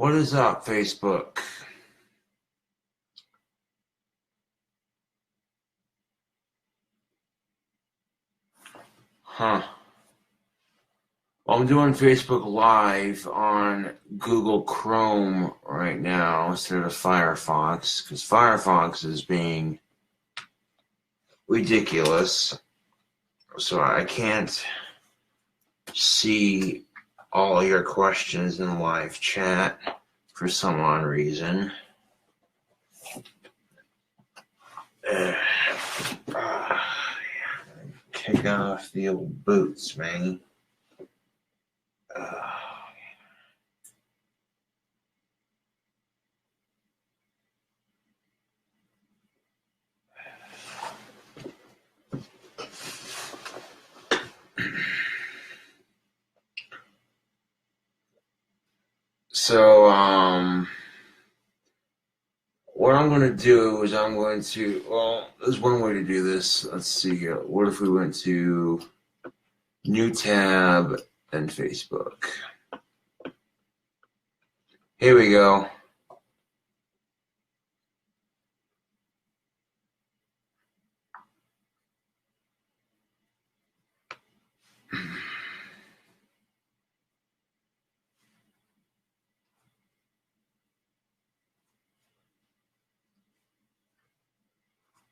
What is up, Facebook? Huh. Well, I'm doing Facebook Live on Google Chrome right now instead of Firefox, because Firefox is being ridiculous. So I can't see all your questions in live chat for some odd reason. Kick off the old boots, man. So, what I'm going to do is there's one way to do this. Let's see here. What if we went to New Tab and Facebook? Here we go.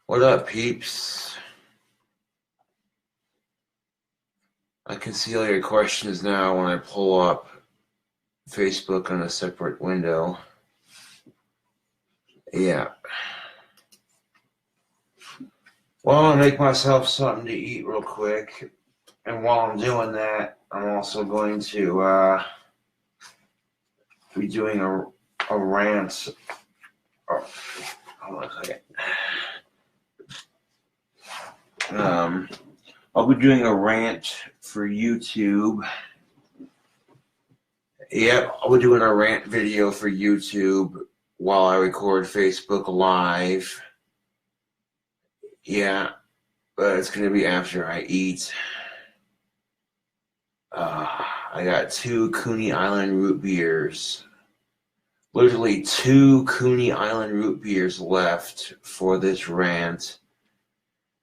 What up, peeps? I can see all your questions now when I pull up Facebook on a separate window. Yeah. Well, I'll make myself something to eat real quick. And while I'm doing that, I'm also going to be doing a rant. Oh, hold on a second. I'll be doing a rant for YouTube. Yep, I'll be doing a rant video for YouTube while I record Facebook Live. Yeah, but it's going to be after I eat. I got 2 Coney Island root beers. Literally 2 Coney Island root beers left for this rant.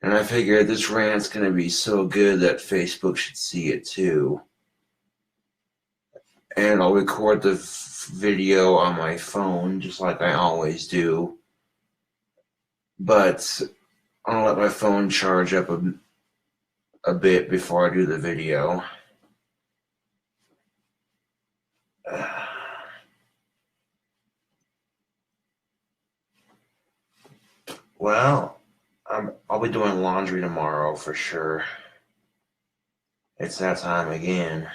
And I figured this rant's going to be so good that Facebook should see it too. And I'll record the video on my phone, just like I always do. But I'll let my phone charge up a bit before I do the video. Well, I'll be doing laundry tomorrow for sure. It's that time again.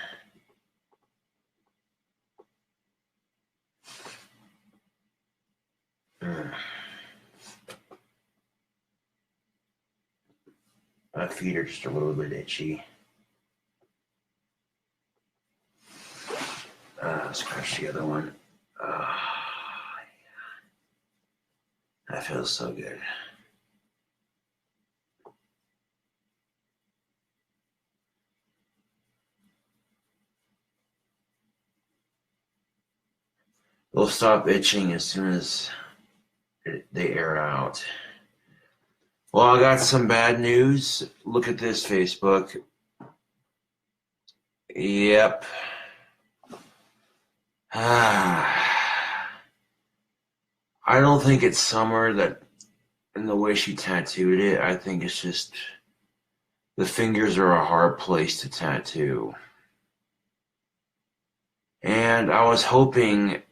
My feet are just a little bit itchy. Scratch the other one. That feels so good. They'll stop itching as soon as they air out. Well, I got some bad news. Look at this, Facebook. Yep. I don't think it's Summer that in the way she tattooed it. I think it's just the fingers are a hard place to tattoo. And I was hoping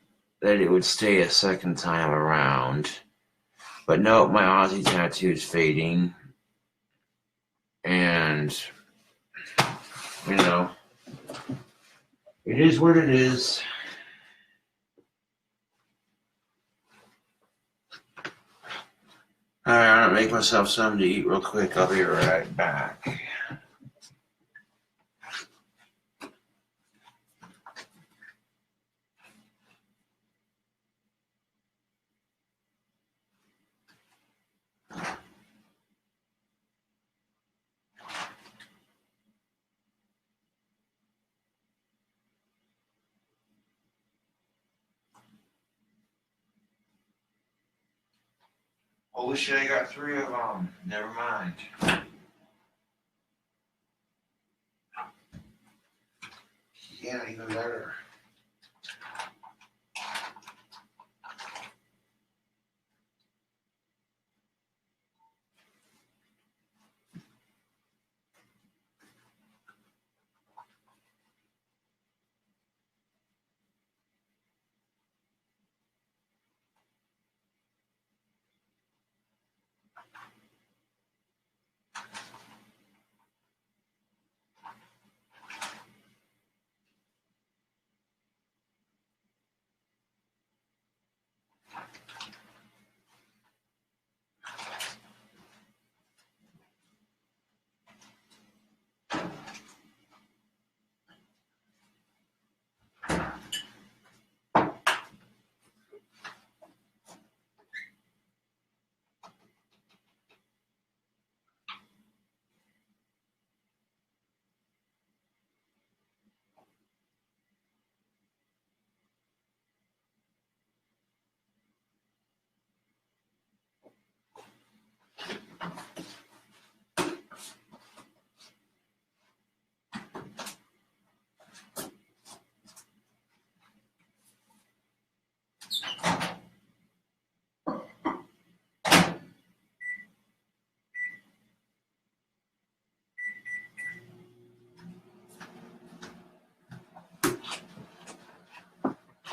that it would stay a second time around. But no, my Aussie tattoo is fading. And, you know, it is what it is. Alright, I'm gonna make myself something to eat real quick. I'll be right back. Holy shit, I got 3 of them. Never mind. Yeah, even better.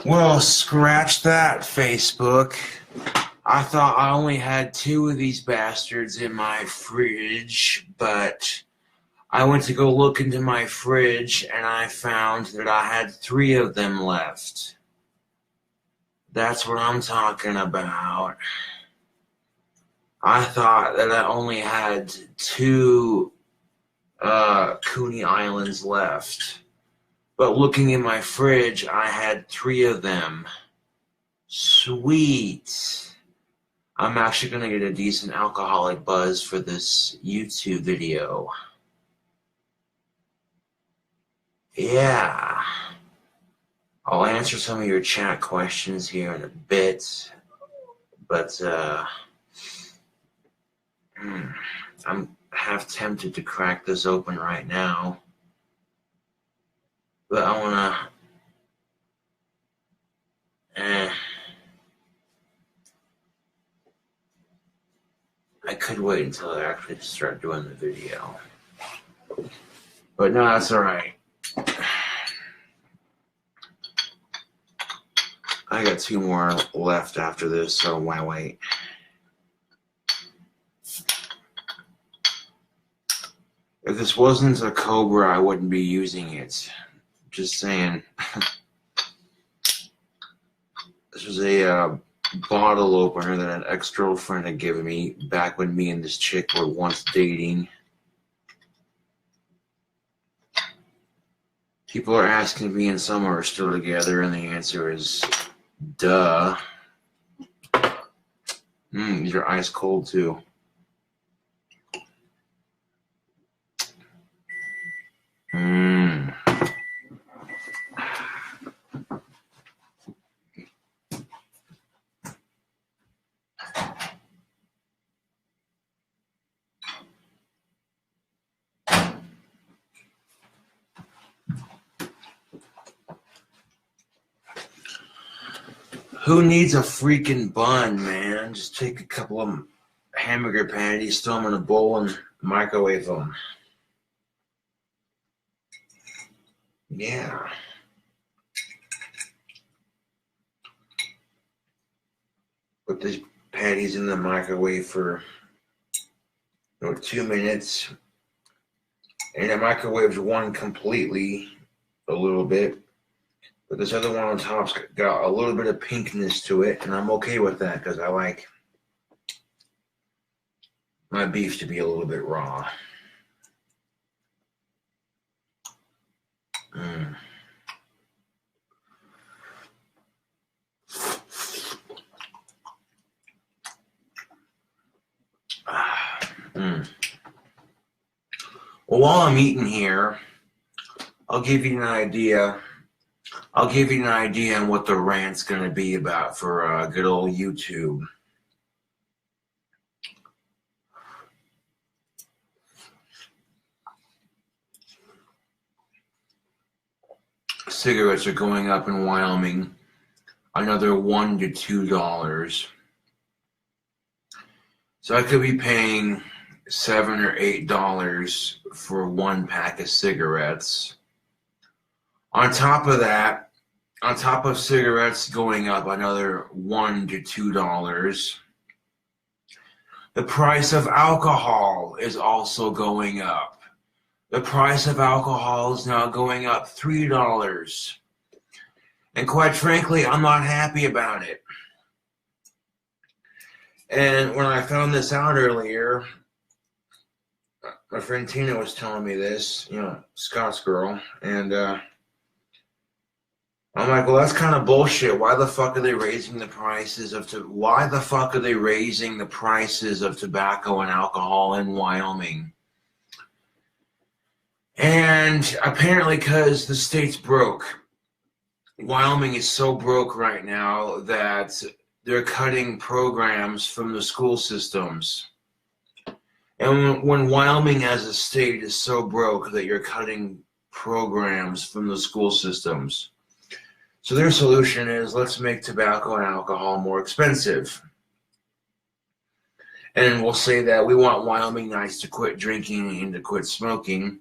Well, scratch that, Facebook. I thought I only had 2 of these bastards in my fridge, but I went to go look into my fridge and I found that I had 3 of them left. That's what I'm talking about. I thought that I only had 2 Coney Islands left. But looking in my fridge, I had 3 of them. Sweet. I'm actually going to get a decent alcoholic buzz for this YouTube video. Yeah. I'll answer some of your chat questions here in a bit. But, I'm half tempted to crack this open right now. But I want to... I could wait until I actually start doing the video. But no, that's alright. I got 2 more left after this, so why wait? If this wasn't a Cobra, I wouldn't be using it. Just saying. This was a bottle opener that an ex-girlfriend had given me back when me and this chick were once dating. People are asking if me and Summer are still together, and the answer is duh. These are ice cold too. Who needs a freaking bun, man? Just take a couple of hamburger patties, throw them in a bowl, and microwave them. Yeah. Put these patties in the microwave for 2 minutes. And the microwave's one completely a little bit. But this other one on top's got a little bit of pinkness to it, and I'm okay with that because I like my beef to be a little bit raw. Well, while I'm eating here, I'll give you an idea. I'll give you an idea on what the rant's going to be about for good old YouTube. cigarettes are going up in Wyoming another $1 to $2. So I could be paying $7 or $8 for one pack of cigarettes. On top of that, on top of cigarettes going up another $1 to $2, the price of alcohol is also going up. The price of alcohol is now going up $3. And quite frankly, I'm not happy about it. And when I found this out earlier, my friend Tina was telling me this, Scott's girl, and I'm like, well, that's kind of bullshit. Why the fuck are they raising the prices of tobacco and alcohol in Wyoming? And apparently because the state's broke. Wyoming is so broke right now that they're cutting programs from the school systems. And when Wyoming as a state is so broke that you're cutting programs from the school systems. So their solution is, let's make tobacco and alcohol more expensive. And we'll say that we want Wyomingites to quit drinking and to quit smoking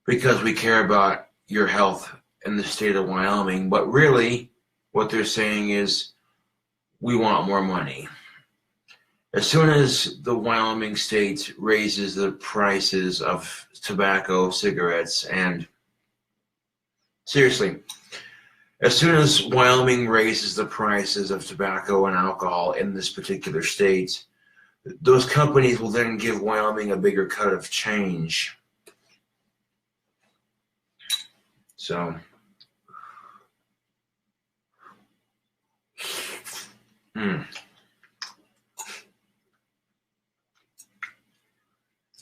because we care about your health in the state of Wyoming. But really, what they're saying is, we want more money. As soon as the Wyoming state raises the prices of tobacco, cigarettes, and seriously, as soon as Wyoming raises the prices of tobacco and alcohol in this particular state, those companies will then give Wyoming a bigger cut of change. So,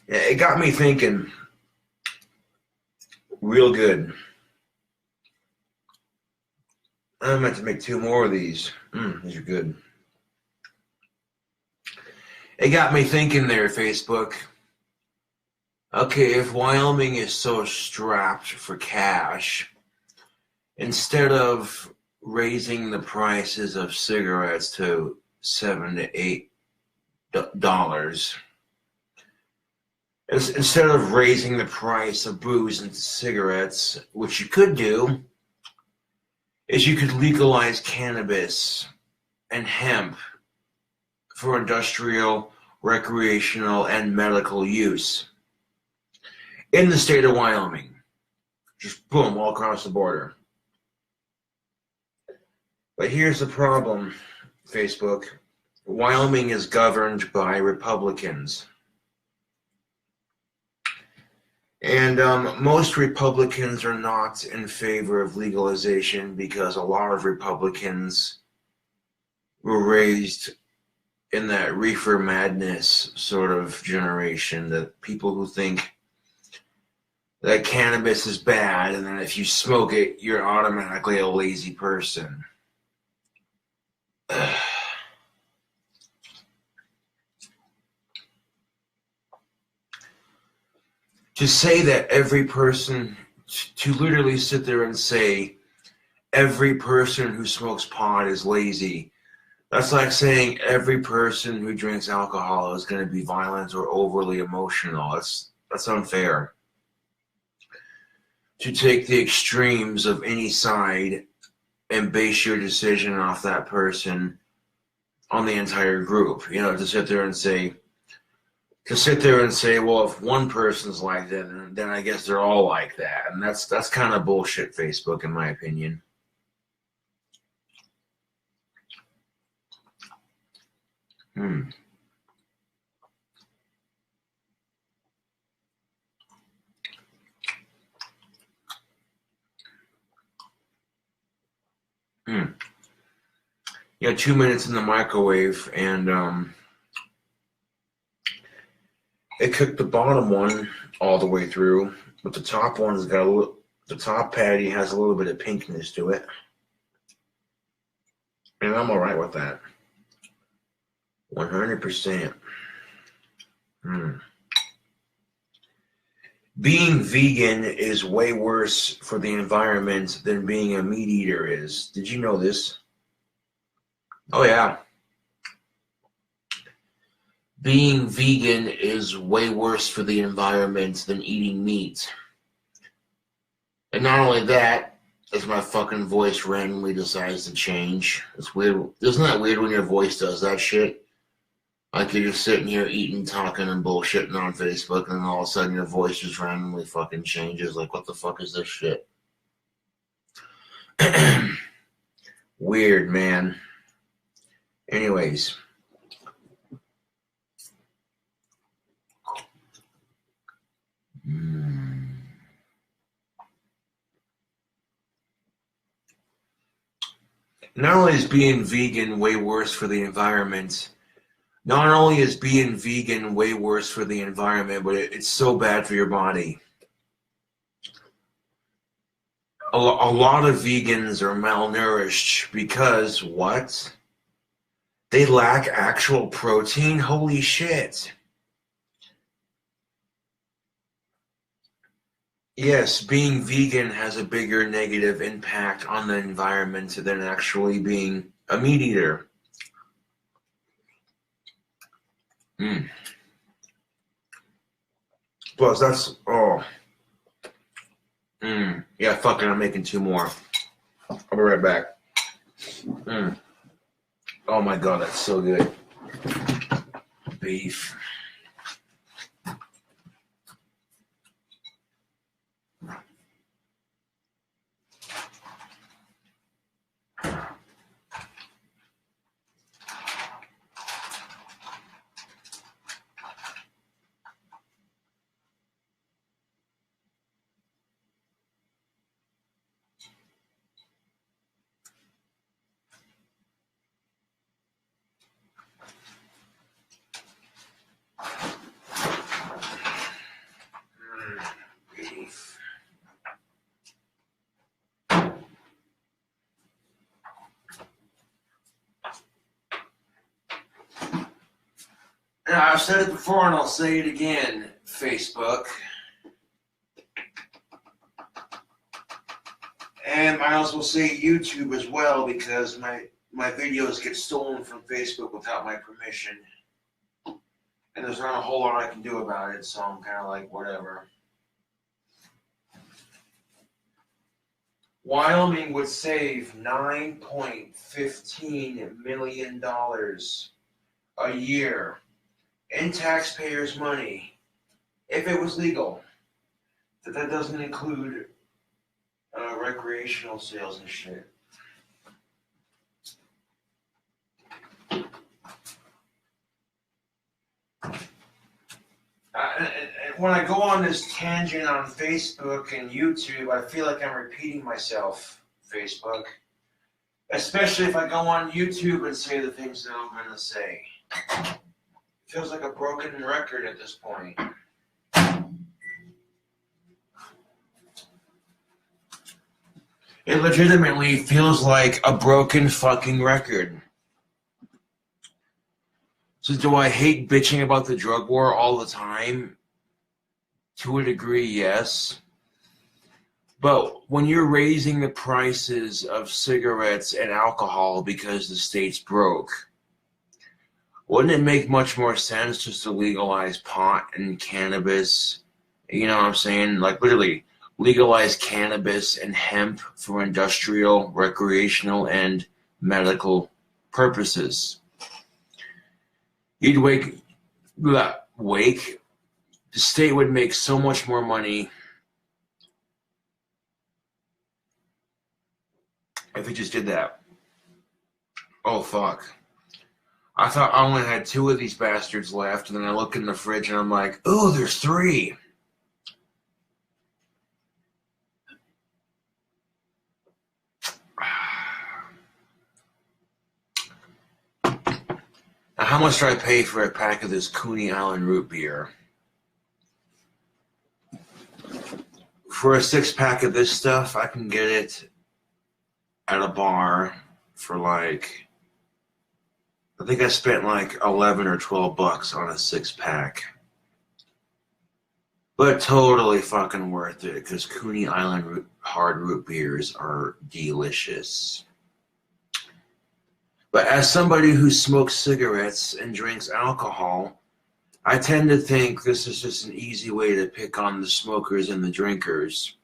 it got me thinking real good. I meant to make 2 more of these. These are good. It got me thinking there, Facebook. Okay, if Wyoming is so strapped for cash, instead of raising the prices of cigarettes to $7 to $8, instead of raising the price of booze and cigarettes, what you could do is you could legalize cannabis and hemp for industrial, recreational, and medical use in the state of Wyoming. Just boom, all across the border. But here's the problem, Facebook. Wyoming is governed by Republicans. And most Republicans are not in favor of legalization because a lot of Republicans were raised in that reefer madness sort of generation, that people who think that cannabis is bad and that if you smoke it, you're automatically a lazy person. To say that every person, to literally sit there and say every person who smokes pot is lazy, that's like saying every person who drinks alcohol is going to be violent or overly emotional. That's unfair. To take the extremes of any side and base your decision off that person on the entire group. To sit there and say, well, if one person's like that, then I guess they're all like that. And that's kind of bullshit, Facebook, in my opinion. Yeah, 2 minutes in the microwave, and it cooked the bottom one all the way through, but the top one's got the top patty has a little bit of pinkness to it. And I'm all right with that. 100%. Being vegan is way worse for the environment than being a meat eater is. Did you know this? Oh yeah. Being vegan is way worse for the environment than eating meat. And not only that, as my fucking voice randomly decides to change. It's weird. Isn't that weird when your voice does that shit? Like you're just sitting here eating, talking, and bullshitting on Facebook, and then all of a sudden your voice just randomly fucking changes. Like, what the fuck is this shit? Weird, man. Anyways. Not only is being vegan way worse for the environment, not only is being vegan way worse for the environment, but it's so bad for your body. A lot of vegans are malnourished because what? They lack actual protein? Holy shit. Yes, being vegan has a bigger negative impact on the environment than actually being a meat eater. Plus, that's, yeah, fuck it, I'm making 2 more. I'll be right back. Oh my god, that's so good. Beef. Now, I've said it before and I'll say it again, Facebook. And I also say YouTube as well because my videos get stolen from Facebook without my permission. And there's not a whole lot I can do about it, so I'm kind of like, whatever. Wyoming would save $9.15 million a year in taxpayers' money if it was legal. That doesn't include recreational sales and shit. When I go on this tangent on Facebook and YouTube, I feel like I'm repeating myself, Facebook. Especially if I go on YouTube and say the things that I'm going to say. It feels like a broken record at this point. It legitimately feels like a broken fucking record. So do I hate bitching about the drug war all the time? To a degree, yes. But when you're raising the prices of cigarettes and alcohol because the state's broke, wouldn't it make much more sense just to legalize pot and cannabis? You know what I'm saying? Like literally legalize cannabis and hemp for industrial, recreational, and medical purposes. You'd the state would make so much more money if it just did that. Oh, fuck. I thought I only had 2 of these bastards left, and then I look in the fridge and I'm like, ooh, there's 3. Now, how much do I pay for a pack of this Coney Island root beer? For a 6-pack of this stuff, I can get it at a bar for like, I think I spent like $11 or $12 on a 6-pack. But totally fucking worth it, because Coney Island hard root beers are delicious. But as somebody who smokes cigarettes and drinks alcohol, I tend to think this is just an easy way to pick on the smokers and the drinkers.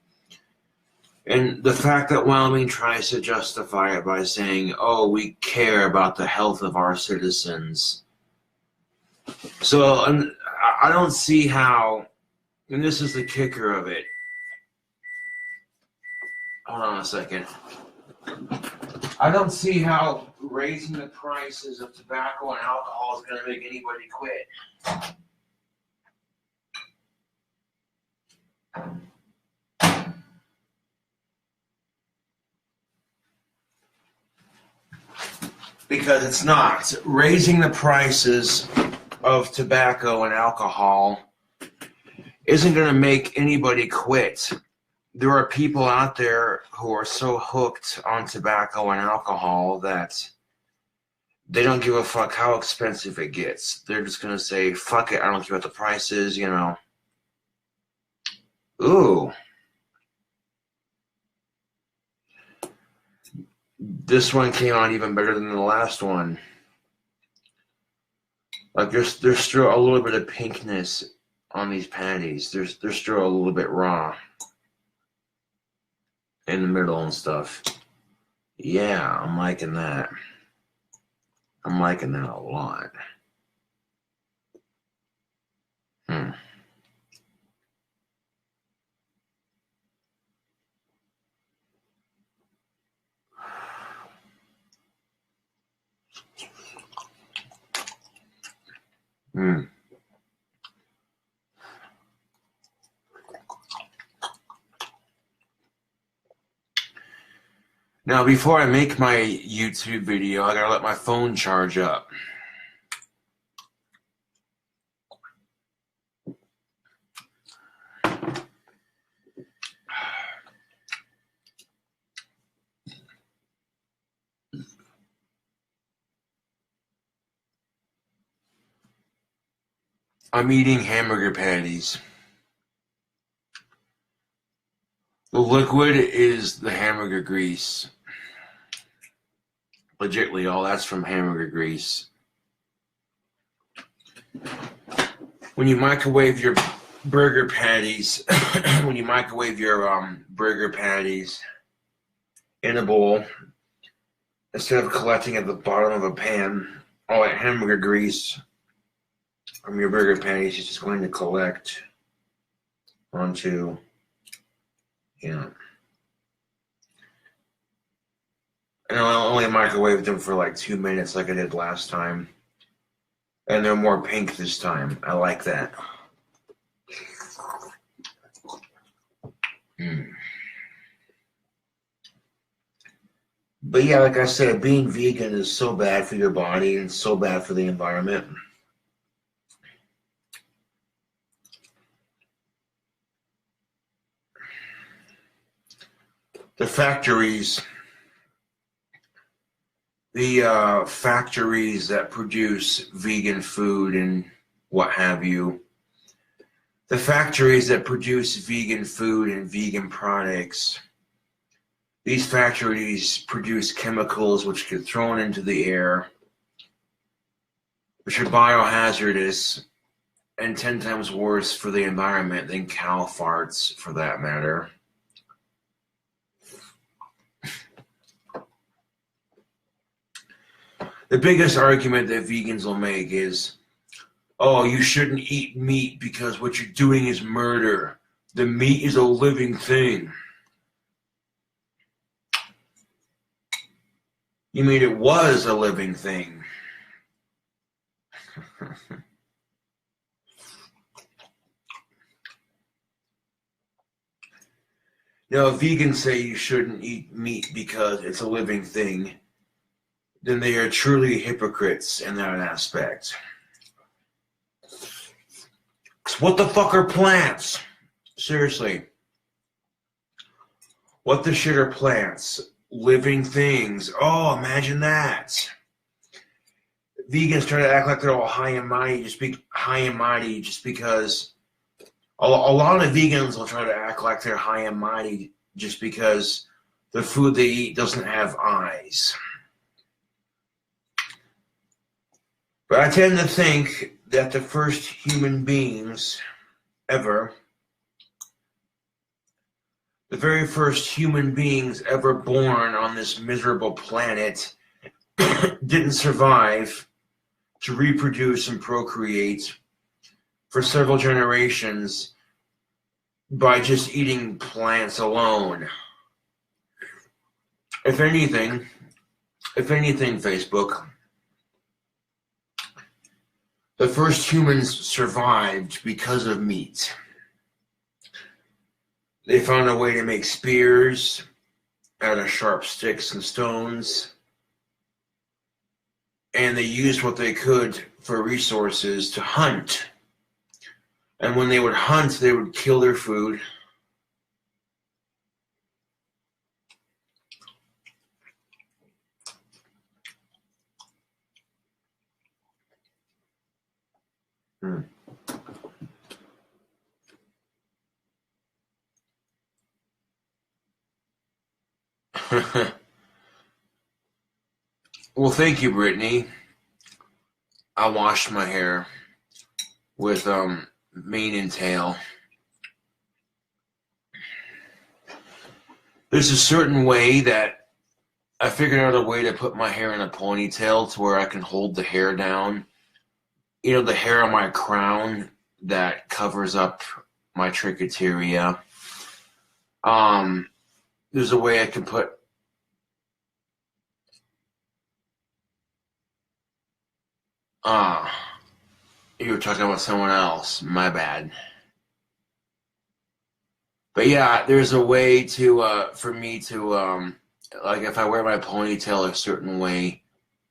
And the fact that Wyoming tries to justify it by saying, oh, we care about the health of our citizens. So I don't see how, and this is the kicker of it. Hold on a second. I don't see how raising the prices of tobacco and alcohol is going to make anybody quit. Because it's not. Raising the prices of tobacco and alcohol isn't going to make anybody quit. There are people out there who are so hooked on tobacco and alcohol that they don't give a fuck how expensive it gets. They're just going to say, fuck it, I don't care what the price is, you know. Ooh. This one came out even better than the last one. Like there's still a little bit of pinkness on these patties. They're still a little bit raw in the middle and stuff. Yeah, I'm liking that. I'm liking that a lot. Now, before I make my YouTube video, I gotta let my phone charge up. I'm eating hamburger patties. The liquid is the hamburger grease. Legitly, all that's from hamburger grease. When you microwave your burger patties, burger patties in a bowl, instead of collecting at the bottom of a pan, all that hamburger grease from your burger patties is just going to collect onto, and I'll only microwave them for like 2 minutes like I did last time. And they're more pink this time. I like that. But yeah, like I said, being vegan is so bad for your body and so bad for the environment. The factories that produce vegan food and what have you, the factories that produce vegan food and vegan products, these factories produce chemicals which get thrown into the air, which are biohazardous and 10 times worse for the environment than cow farts, for that matter. The biggest argument that vegans will make is, oh, you shouldn't eat meat because what you're doing is murder. The meat is a living thing. You mean it was a living thing? Now, if vegans say you shouldn't eat meat because it's a living thing, then they are truly hypocrites in that aspect. What the fuck are plants? Seriously. What the shit are plants? Living things. Oh, imagine that. Vegans try to act like they're all high and mighty just because A lot of vegans will try to act like they're high and mighty just because the food they eat doesn't have eyes. But I tend to think that the first human beings ever, the very first human beings ever born on this miserable planet didn't survive to reproduce and procreate for several generations by just eating plants alone. If anything, Facebook, the first humans survived because of meat. They found a way to make spears out of sharp sticks and stones, and they used what they could for resources to hunt. And when they would hunt, they would kill their food. Well, thank you, Brittany. I washed my hair with mane and tail. There's a certain way that I figured out a way to put my hair in a ponytail to where I can hold the hair down. You know, the hair on my crown that covers up my trichoteria. There's a way I can put you were talking about someone else. My bad. But yeah, there's a way to for me to like if I wear my ponytail a certain way,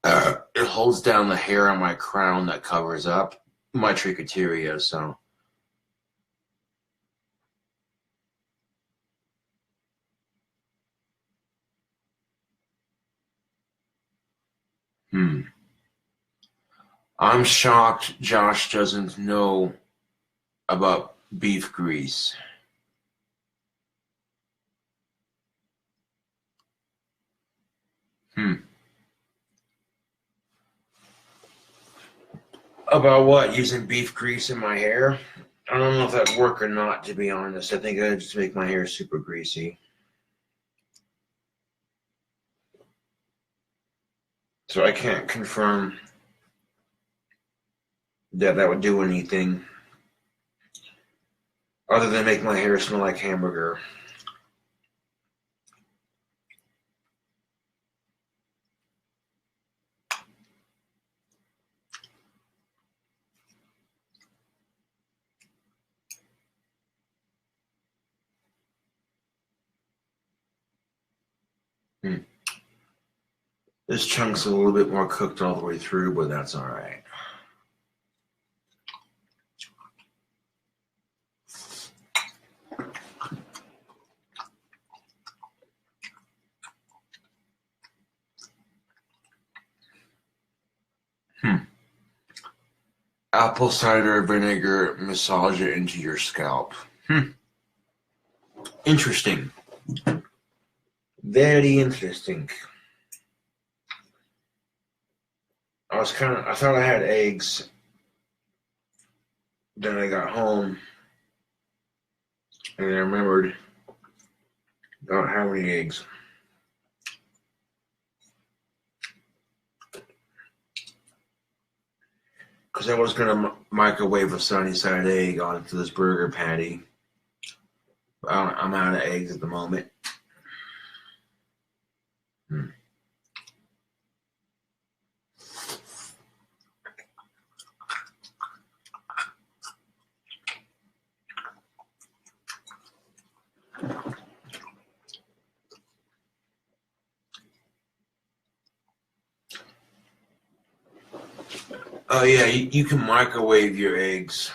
it holds down the hair on my crown that covers up my trichoteria. So I'm shocked Josh doesn't know about beef grease. About what? Using beef grease in my hair? I don't know if that'd work or not, to be honest. I think I'd just make my hair super greasy. So I can't confirm that that would do anything other than make my hair smell like hamburger. This chunk's a little bit more cooked all the way through, but that's all right. Apple cider vinegar, massage it into your scalp. Interesting. Very interesting. I thought I had eggs. Then I got home and I remembered I don't have any eggs. Because I was going to microwave a sunny side egg onto this burger patty. I'm out of eggs at the moment. Oh yeah, you can microwave your eggs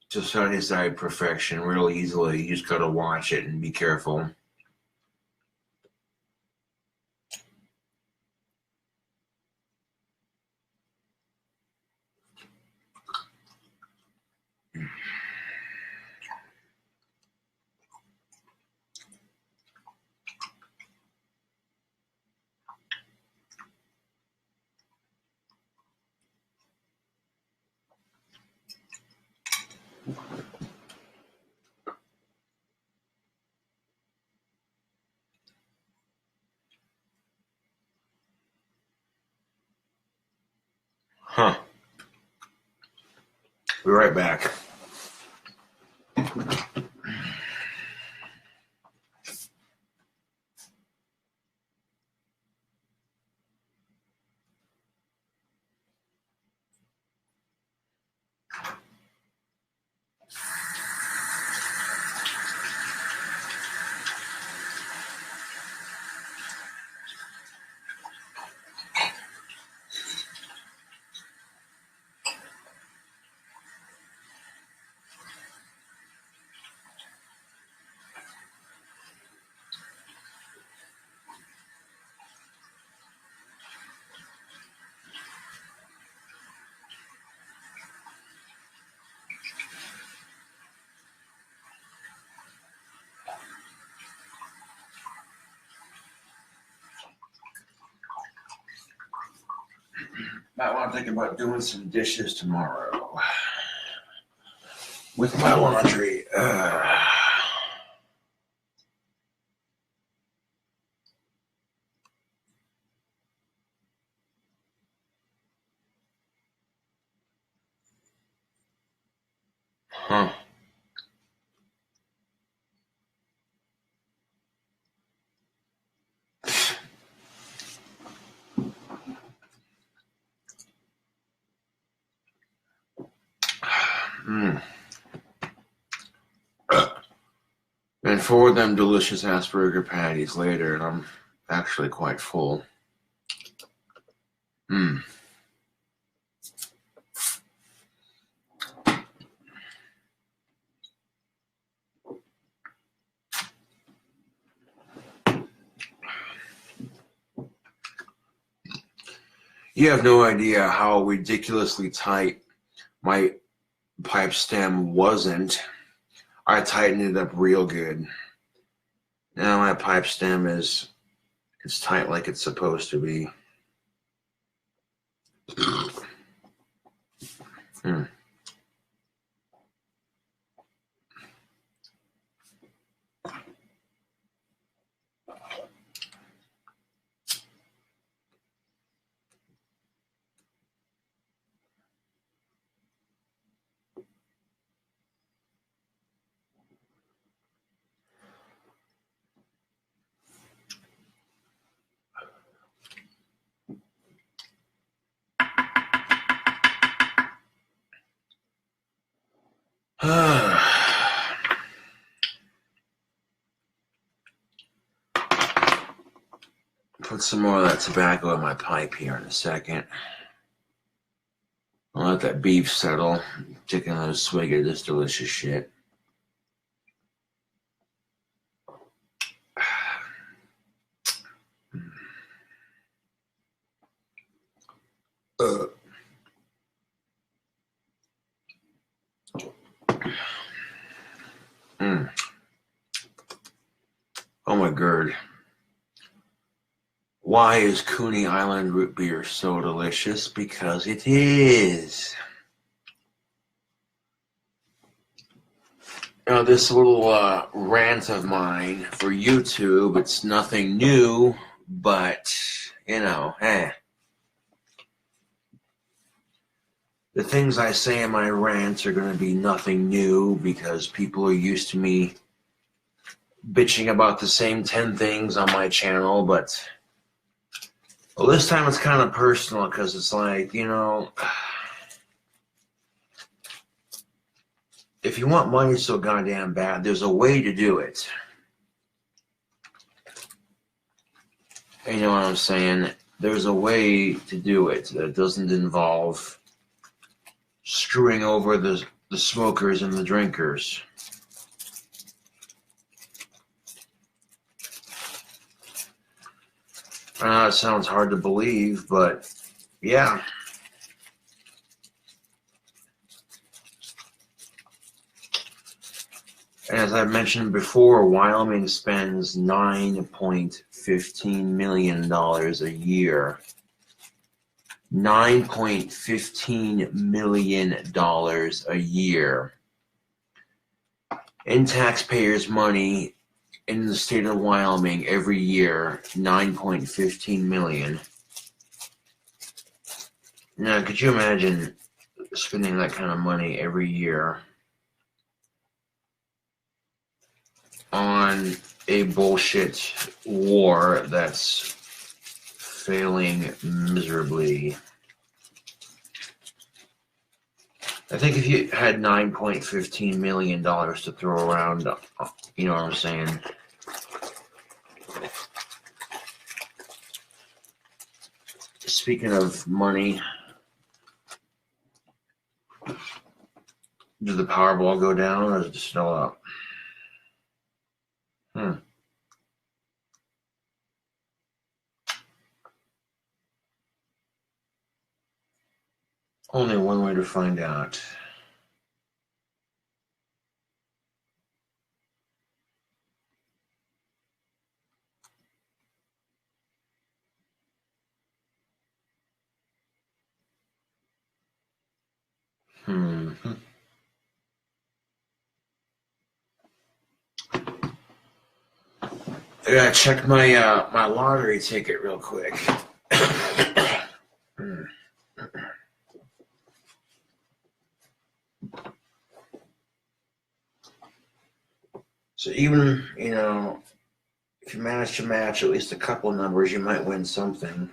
to sunny side perfection real easily. You just gotta watch it and be careful. Huh. Be right back. Might want to think about doing some dishes tomorrow with my laundry. Huh. And 4 of them delicious ass burger patties later, and I'm actually quite full. You have no idea how ridiculously tight my pipe stem wasn't. I tightened it up real good. Now my pipe stem it's tight like it's supposed to be. Put some more of that tobacco in my pipe here in a second. I'll let that beef settle. Take another swig of this delicious shit. Oh my god. Why is Coney Island root beer so delicious? Because it is. Now this little rant of mine for YouTube, it's nothing new, but, you know, The things I say in my rants are going to be nothing new because people are used to me bitching about the same 10 things on my channel, but well, this time it's kind of personal because it's like, you know, if you want money so goddamn bad, there's a way to do it. You know what I'm saying? There's a way to do it that doesn't involve screwing over the smokers and the drinkers. I know it sounds hard to believe, but yeah. As I mentioned before, Wyoming spends $9.15 million a year. $9.15 million a year in taxpayers' money in the state of Wyoming every year. $9.15 million. Now, could you imagine spending that kind of money every year on a bullshit war that's failing miserably? I think if you had $9.15 million to throw around, you know what I'm saying? Speaking of money, did the Powerball go down or is it still up? Only one way to find out. I gotta check my my lottery ticket real quick. So even, you know, if you manage to match at least a couple numbers, you might win something.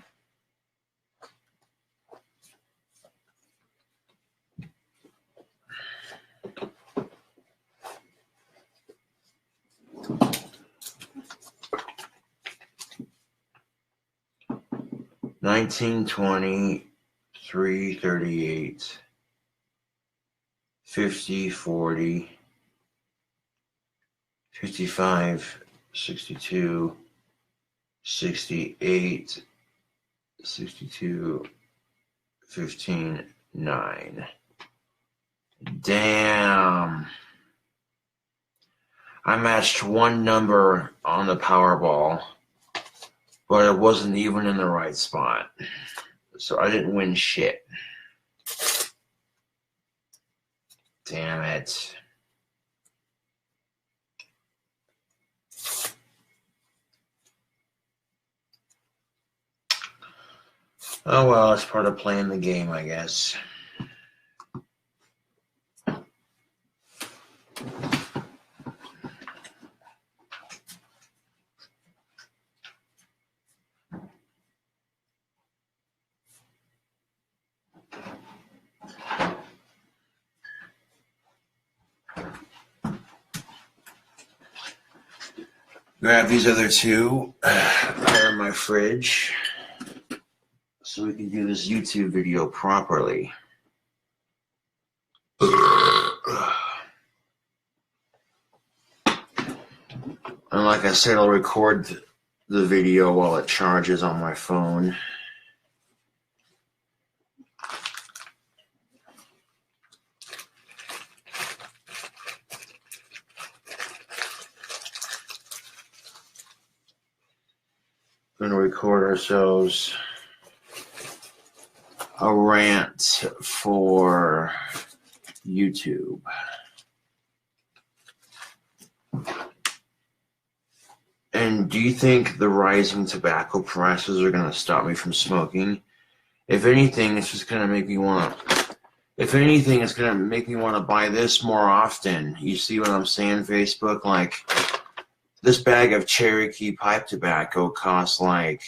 $19, $20, $3, $38, $50, $40, $55, $62, $68, $62, $15, $9. Damn. I matched one number on the Powerball, but it wasn't even in the right spot. So I didn't win shit. Damn it. Oh well, it's part of playing the game, I guess. Grab these other two out of my fridge so we can do this YouTube video properly. And like I said, I'll record the video while it charges on my phone. We're going to record ourselves a rant for YouTube. And do you think the rising tobacco prices are going to stop me from smoking? If anything, it's just going to make me want to... If anything, it's going to make me want to buy this more often. You see what I'm saying, Facebook? Like, this bag of Cherokee pipe tobacco costs like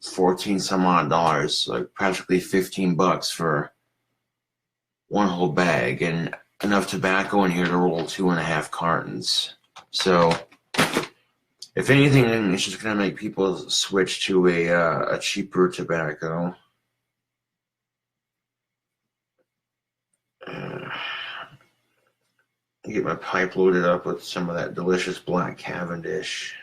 14 some odd dollars, like practically $15 for one whole bag, and enough tobacco in here to roll 2.5 cartons. So, if anything, it's just going to make people switch to a cheaper tobacco. Get my pipe loaded up with some of that delicious black Cavendish.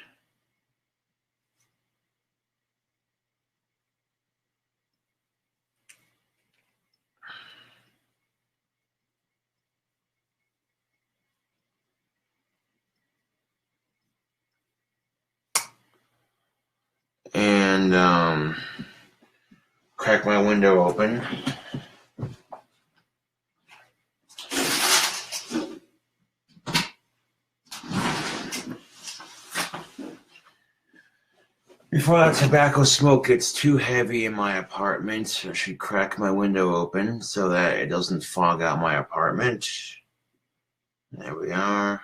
And crack my window open. Before that tobacco smoke gets too heavy in my apartment, I should crack my window open so that it doesn't fog out my apartment. There we are.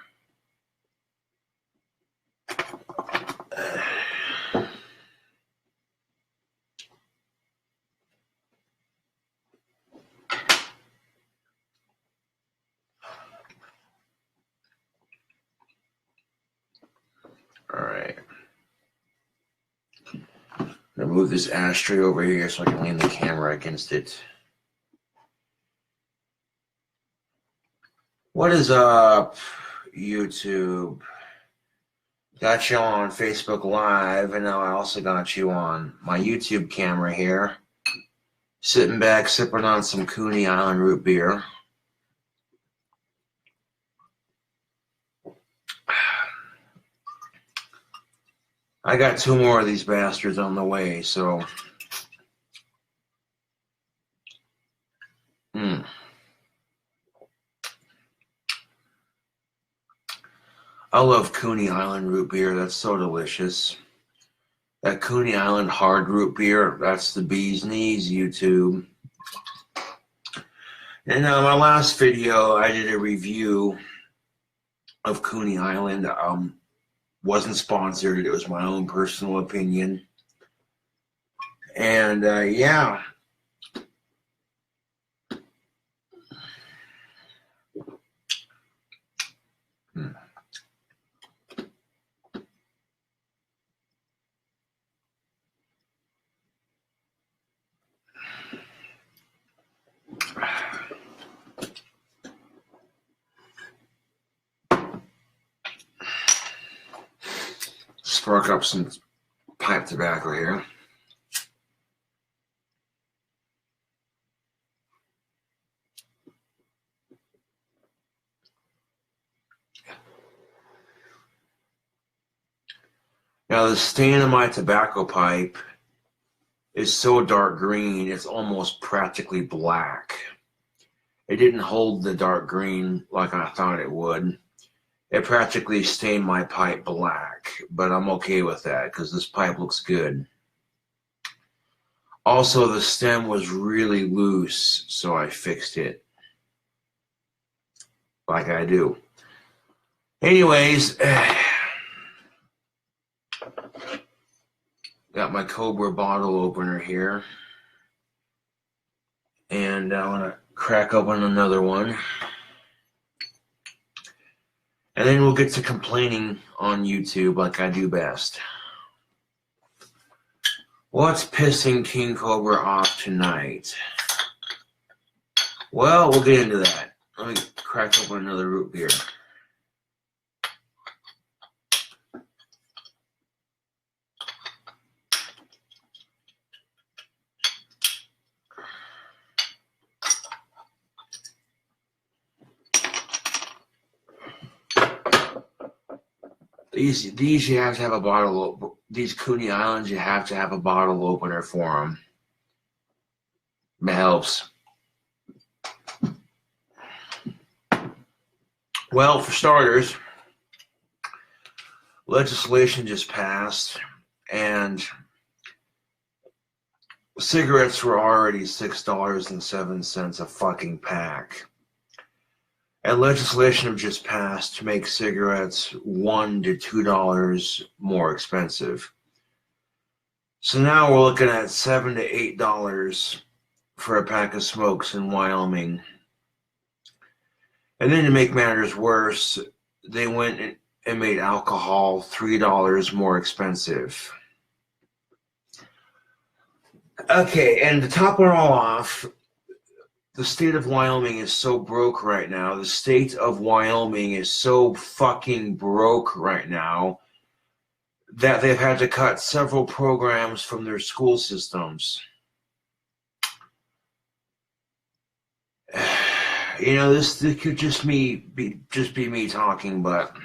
All right. I'm gonna move this ashtray over here so I can lean the camera against it. What is up, YouTube? Got you on Facebook Live, and now I also got you on my YouTube camera here. Sitting back, sipping on some Coney Island root beer. I got 2 more of these bastards on the way, so. I love Coney Island root beer. That's so delicious. That Coney Island hard root beer, that's the bee's knees, YouTube. And my last video, I did a review of Coney Island. Wasn't sponsored. It was my own personal opinion. And yeah. Spark up some pipe tobacco here. Now the stain of my tobacco pipe is so dark green, it's almost practically black. It didn't hold the dark green like I thought it would. It practically stained my pipe black, but I'm okay with that because this pipe looks good. Also, the stem was really loose, so I fixed it. Like I do. Anyways, got my Cobra bottle opener here. And I want to crack open another one. And then we'll get to complaining on YouTube like I do best. What's pissing King Cobra off tonight? Well, we'll get into that. Let me crack open another root beer. These you have to have a bottle. These Coney Islands, you have to have a bottle opener for them. It helps. Well, for starters, legislation just passed, and cigarettes were already $6.07 a fucking pack. And legislation just passed to make cigarettes $1 to $2 more expensive. So now we're looking at $7 to $8 for a pack of smokes in Wyoming. And then to make matters worse, they went and made alcohol $3 more expensive. Okay, and to top it all off, the state of Wyoming is so broke right now. The state of Wyoming is so fucking broke right now that they've had to cut several programs from their school systems. You know, this could just be me talking, but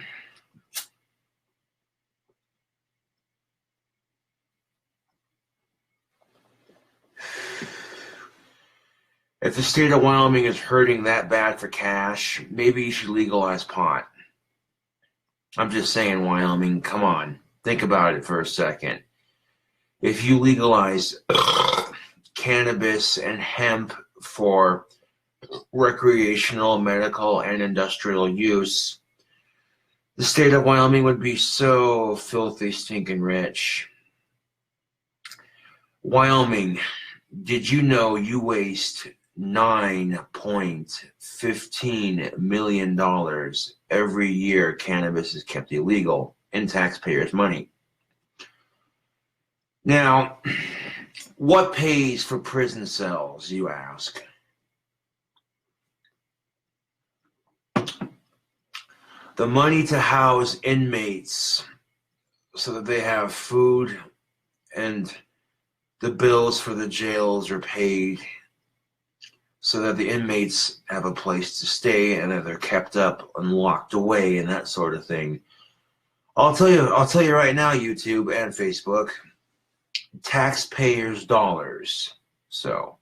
if the state of Wyoming is hurting that bad for cash, maybe you should legalize pot. I'm just saying, Wyoming, come on. Think about it for a second. if you legalize cannabis and hemp for recreational, medical, and industrial use, the state of Wyoming would be so filthy stinking rich. Wyoming, did you know you waste $9.15 million every year cannabis is kept illegal in taxpayers' money? Now, what pays for prison cells, you ask? The money to house inmates so that they have food and the bills for the jails are paid so that the inmates have a place to stay and that they're kept up and locked away and that sort of thing. I'll tell you right now, YouTube and Facebook, taxpayers' dollars. So,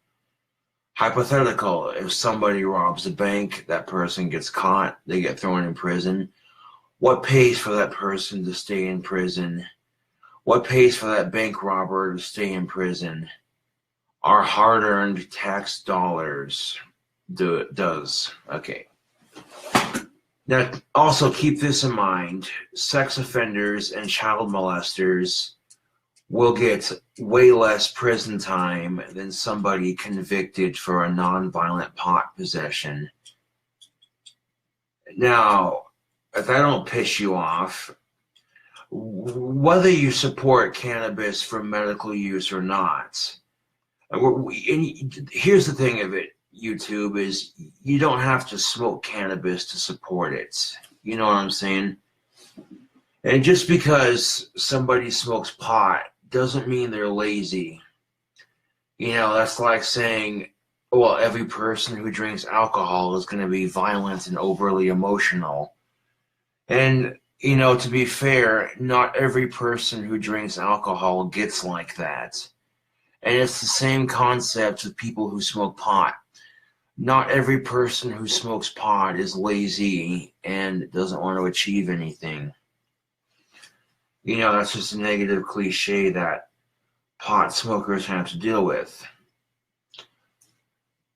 hypothetical, if somebody robs a bank, that person gets caught, they get thrown in prison. What pays for that person to stay in prison? What pays for that bank robber to stay in prison? Our hard-earned tax dollars does. Okay. Now, also keep this in mind. Sex offenders and child molesters will get way less prison time than somebody convicted for a nonviolent pot possession. Now, if that don't piss you off, whether you support cannabis for medical use or not, and here's the thing of it, YouTube, is you don't have to smoke cannabis to support it. You know what I'm saying? And just because somebody smokes pot doesn't mean they're lazy. You know, that's like saying, well, every person who drinks alcohol is going to be violent and overly emotional. And, you know, to be fair, not every person who drinks alcohol gets like that. And it's the same concept with people who smoke pot. Not every person who smokes pot is lazy and doesn't want to achieve anything. You know, that's just a negative cliche that pot smokers have to deal with.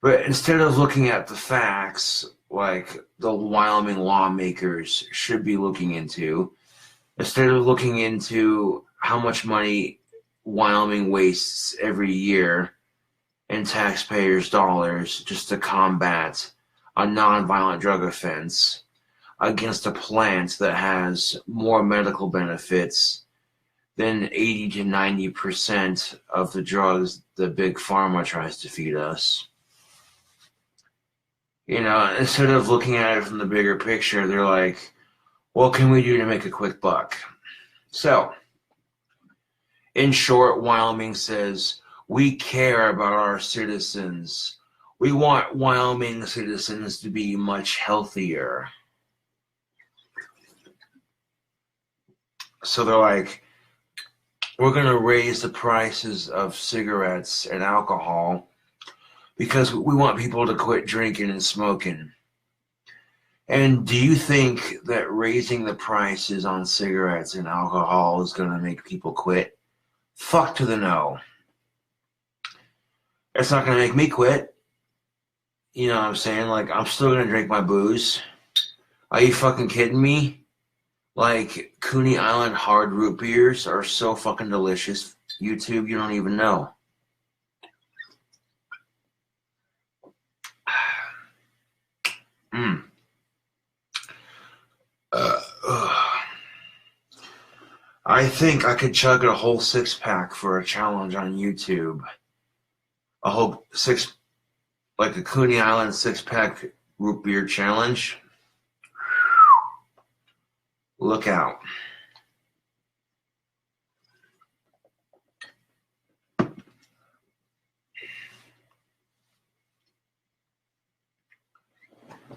But instead of looking at the facts, like the Wyoming lawmakers should be looking into, instead of looking into how much money Wyoming wastes every year in taxpayers' dollars just to combat a nonviolent drug offense against a plant that has more medical benefits than 80 to 90% of the drugs the big pharma tries to feed us. You know, instead of looking at it from the bigger picture, they're like, what can we do to make a quick buck? So, in short, Wyoming says, we care about our citizens. We want Wyoming citizens to be much healthier. So they're like, we're going to raise the prices of cigarettes and alcohol because we want people to quit drinking and smoking. And do you think that raising the prices on cigarettes and alcohol is going to make people quit? Fuck to the no. It's not going to make me quit. You know what I'm saying? Like, I'm still going to drink my booze. Are you fucking kidding me? Like, Coney Island hard root beers are so fucking delicious. YouTube, you don't even know. I think I could chug a whole 6-pack for a challenge on YouTube. A whole like a Coney Island 6-pack root beer challenge. Look out.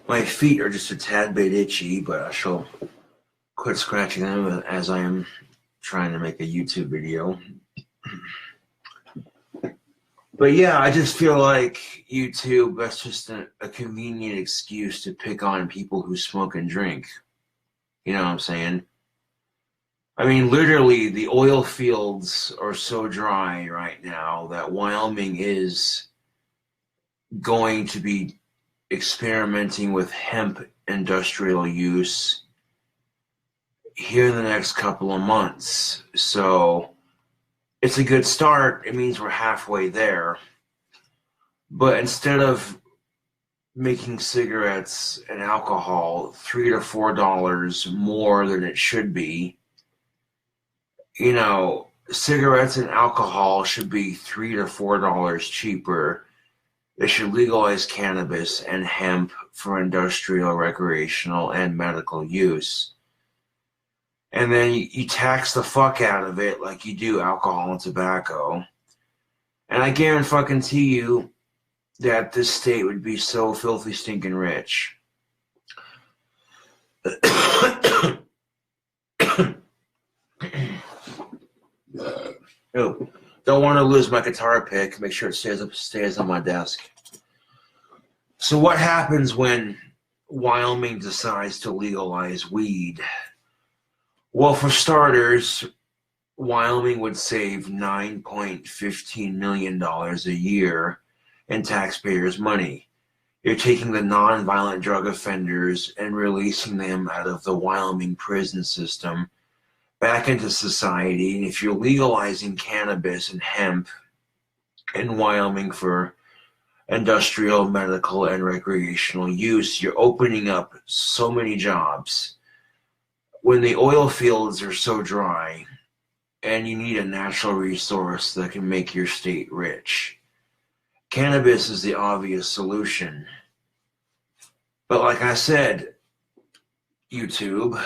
My feet are just a tad bit itchy, but I shall quit scratching them as I am trying to make a YouTube video. But yeah, I just feel like YouTube, that's just a convenient excuse to pick on people who smoke and drink. You know what I'm saying? I mean, literally, the oil fields are so dry right now that Wyoming is going to be experimenting with hemp industrial use here in the next couple of months. So it's a good start. It means we're halfway there. But instead of making cigarettes and alcohol $3 to $4 more than it should be, cigarettes and alcohol should be $3 to $4 cheaper. They should legalize cannabis and hemp for industrial, recreational, and medical use. And then you tax the fuck out of it like you do alcohol and tobacco. And I guarantee you that this state would be so filthy stinking rich. Oh, don't want to lose my guitar pick. Make sure it stays on my desk. So what happens when Wyoming decides to legalize weed? Well, for starters, Wyoming would save $9.15 million a year in taxpayers' money. You're taking the non-violent drug offenders and releasing them out of the Wyoming prison system back into society. And if you're legalizing cannabis and hemp in Wyoming for industrial, medical, and recreational use, you're opening up so many jobs. When the oil fields are so dry and you need a natural resource that can make your state rich, cannabis is the obvious solution. But like I said, YouTube,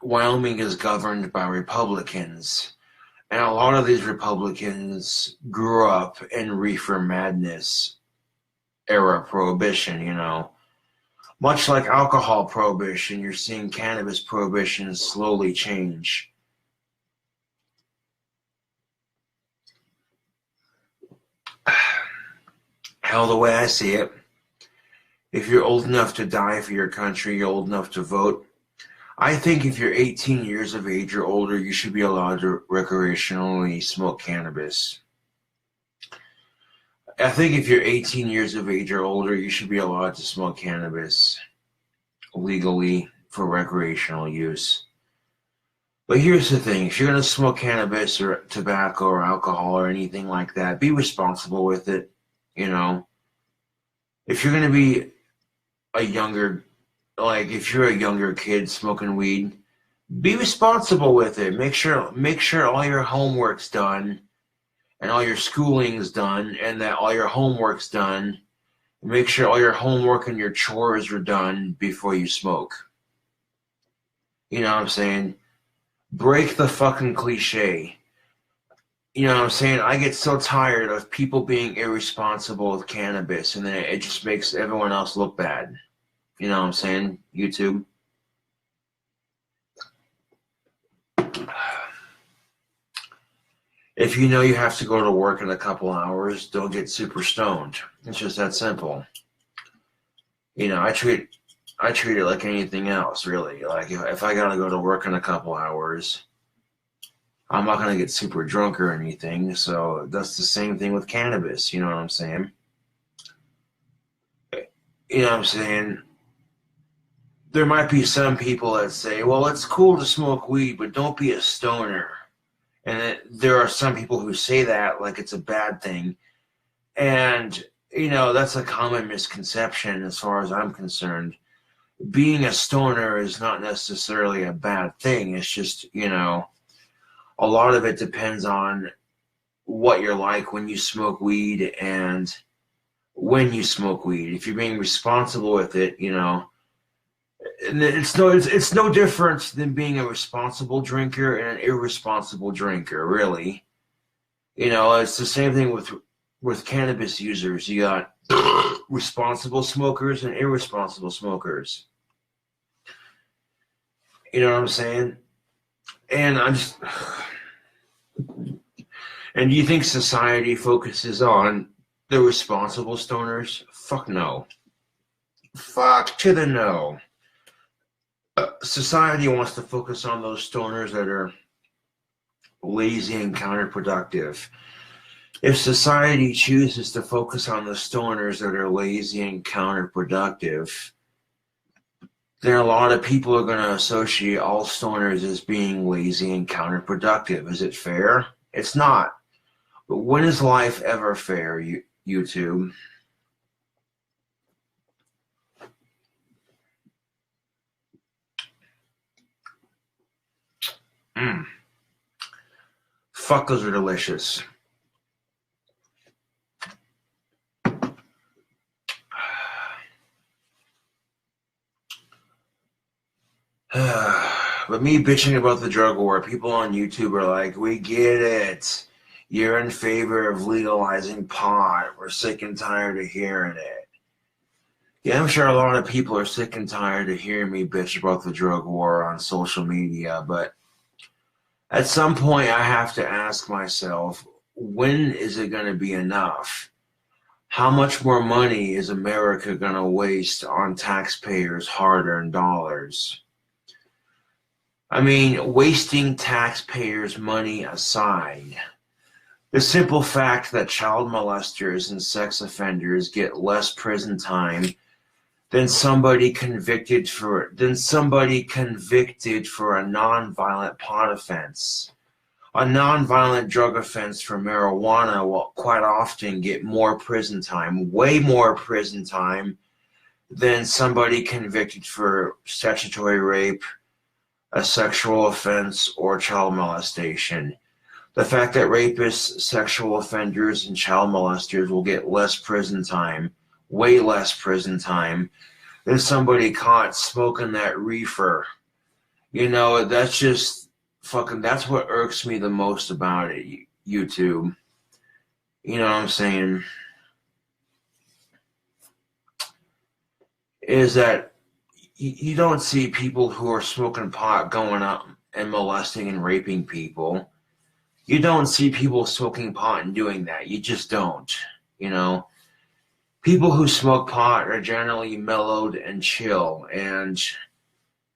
Wyoming is governed by Republicans. And a lot of these Republicans grew up in reefer madness era prohibition, Much like alcohol prohibition, you're seeing cannabis prohibition slowly change. Hell, the way I see it, if you're old enough to die for your country, you're old enough to vote. I think if you're 18 years of age or older, you should be allowed to recreationally smoke cannabis. I think if you're 18 years of age or older, you should be allowed to smoke cannabis legally for recreational use. But here's the thing. If you're going to smoke cannabis or tobacco or alcohol or anything like that, be responsible with it, If you're going to be if you're a younger kid smoking weed, be responsible with it. Make sure all your homework's done and all your schooling's done and that all your homework's done. Make sure all your homework and your chores are done before you smoke. You know what I'm saying? Break the fucking cliche. You know what I'm saying? I get so tired of people being irresponsible with cannabis, and then it just makes everyone else look bad. You know what I'm saying? YouTube. If you know you have to go to work in a couple hours, don't get super stoned. It's just that simple. I treat it like anything else, really. Like if I gotta go to work in a couple hours, I'm not gonna get super drunk or anything. So that's the same thing with cannabis. You know what I'm saying? You know what I'm saying? There might be some people that say, well, it's cool to smoke weed, but don't be a stoner. And there are some people who say that like it's a bad thing. And, that's a common misconception as far as I'm concerned. Being a stoner is not necessarily a bad thing. It's just, a lot of it depends on what you're like when you smoke weed and when you smoke weed. If you're being responsible with it, and it's no different than being a responsible drinker and an irresponsible drinker, really. It's the same thing with cannabis users. You got responsible smokers and irresponsible smokers. You know what I'm saying? And and do you think society focuses on the responsible stoners? Fuck no. Fuck to the no. Society wants to focus on those stoners that are lazy and counterproductive. If society chooses to focus on the stoners that are lazy and counterproductive, then a lot of people are going to associate all stoners as being lazy and counterproductive. Is it fair? It's not. But when is life ever fair, YouTube? Fuck, those are delicious. But me bitching about the drug war, people on YouTube are like, we get it. You're in favor of legalizing pot. We're sick and tired of hearing it. Yeah, I'm sure a lot of people are sick and tired of hearing me bitch about the drug war on social media, but at some point I have to ask myself, when is it going to be enough? How much more money is America going to waste on taxpayers' hard-earned dollars? I mean, wasting taxpayers' money aside, the simple fact that child molesters and sex offenders get less prison time than somebody convicted for a nonviolent pot offense. A nonviolent drug offense for marijuana will quite often get more prison time, way more prison time, than somebody convicted for statutory rape, a sexual offense, or child molestation. The fact that rapists, sexual offenders, and child molesters will get less prison time, way less prison time, than somebody caught smoking that reefer. You know, that's just fucking, that's what irks me the most about it, YouTube. You know what I'm saying? Is that you don't see people who are smoking pot going up and molesting and raping people. You don't see people smoking pot and doing that. You just don't, you know. People who smoke pot are generally mellowed and chill, and,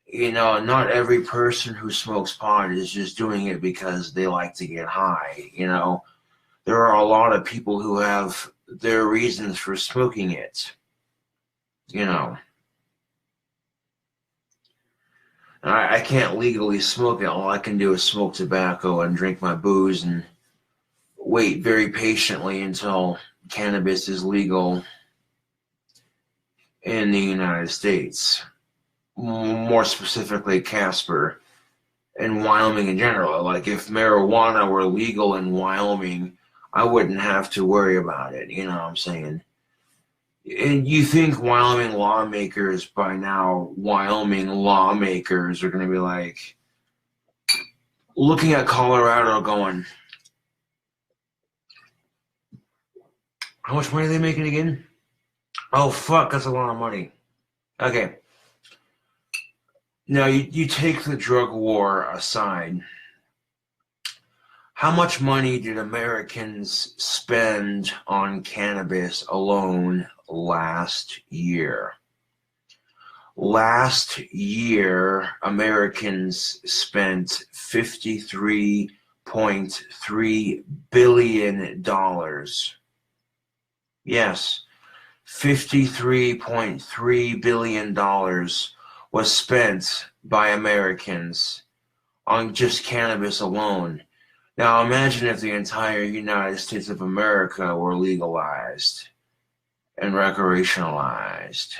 you know, not every person who smokes pot is just doing it because they like to get high, you know. There are a lot of people who have their reasons for smoking it, you know. I can't legally smoke it. All I can do is smoke tobacco and drink my booze and wait very patiently until cannabis is legal in the United States. More specifically, Casper and Wyoming in general. Like, if marijuana were legal in Wyoming, I wouldn't have to worry about it. You know what I'm saying? And you think Wyoming lawmakers by now, Wyoming lawmakers are going to be like, looking at Colorado going, how much money are they making again? Oh, fuck, that's a lot of money. Okay. Now, you take the drug war aside. How much money did Americans spend on cannabis alone last year? Last year, Americans spent $53.3 billion. Yes, $53.3 billion was spent by Americans on just cannabis alone. Now imagine if the entire United States of America were legalized and recreationalized.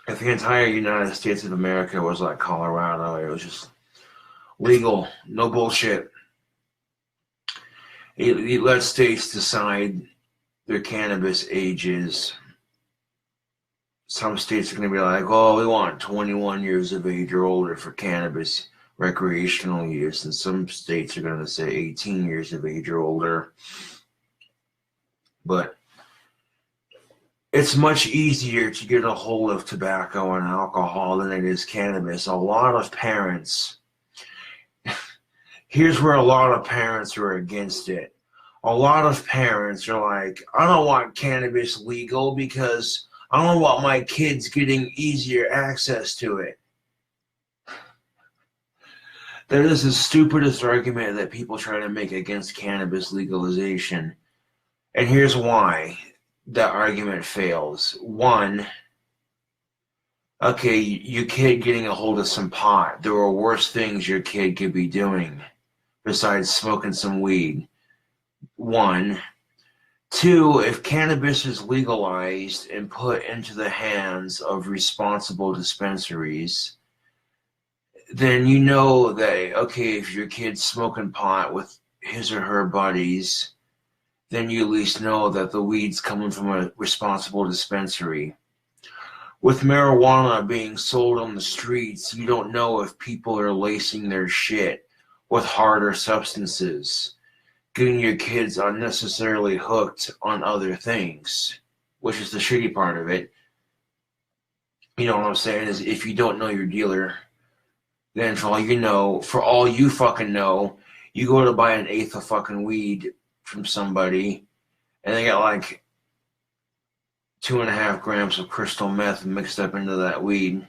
If the entire United States of America was like Colorado, it was just legal, no bullshit. It let states decide their cannabis ages. Some states are going to be like, oh, we want 21 years of age or older for cannabis recreational use. And some states are going to say 18 years of age or older. But it's much easier to get a hold of tobacco and alcohol than it is cannabis. A lot of parents, here's where a lot of parents are against it. A lot of parents are like, I don't want cannabis legal because I don't want my kids getting easier access to it. That is the stupidest argument that people try to make against cannabis legalization. And here's why that argument fails. One, okay, your kid getting a hold of some pot. There are worse things your kid could be doing besides smoking some weed. One. Two, if cannabis is legalized and put into the hands of responsible dispensaries, then you know that, okay, if your kid's smoking pot with his or her buddies, then you at least know that the weed's coming from a responsible dispensary. With marijuana being sold on the streets, you don't know if people are lacing their shit with harder substances, getting your kids unnecessarily hooked on other things, which is the shitty part of it. You know what I'm saying? Is if you don't know your dealer, then for all you fucking know, you go to buy an eighth of fucking weed from somebody, and they got like 2.5 grams of crystal meth mixed up into that weed.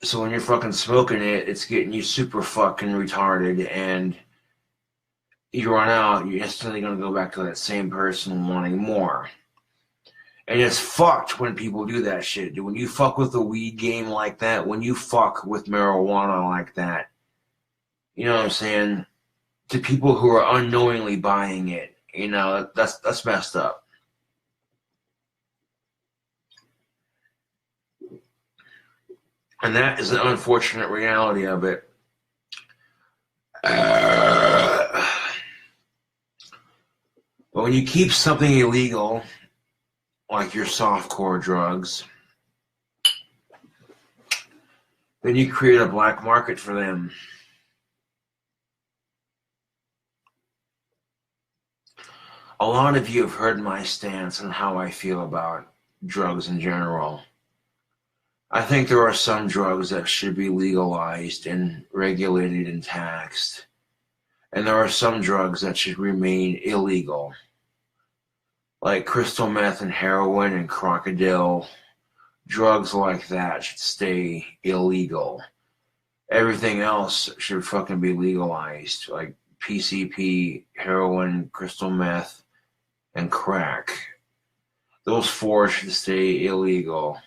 So when you're fucking smoking it, it's getting you super fucking retarded, and you run out, you're instantly going to go back to that same person wanting more. And it's fucked when people do that shit. When you fuck with the weed game like that, when you fuck with marijuana like that, you know what I'm saying? To people who are unknowingly buying it, you know, that's messed up. And that is the unfortunate reality of it. But when you keep something illegal, like your softcore drugs, then you create a black market for them. A lot of you have heard my stance on how I feel about drugs in general. I think there are some drugs that should be legalized and regulated and taxed. And there are some drugs that should remain illegal. Like crystal meth and heroin and crocodile, drugs like that should stay illegal. Everything else should fucking be legalized, like PCP, heroin, crystal meth, and crack. Those four should stay illegal.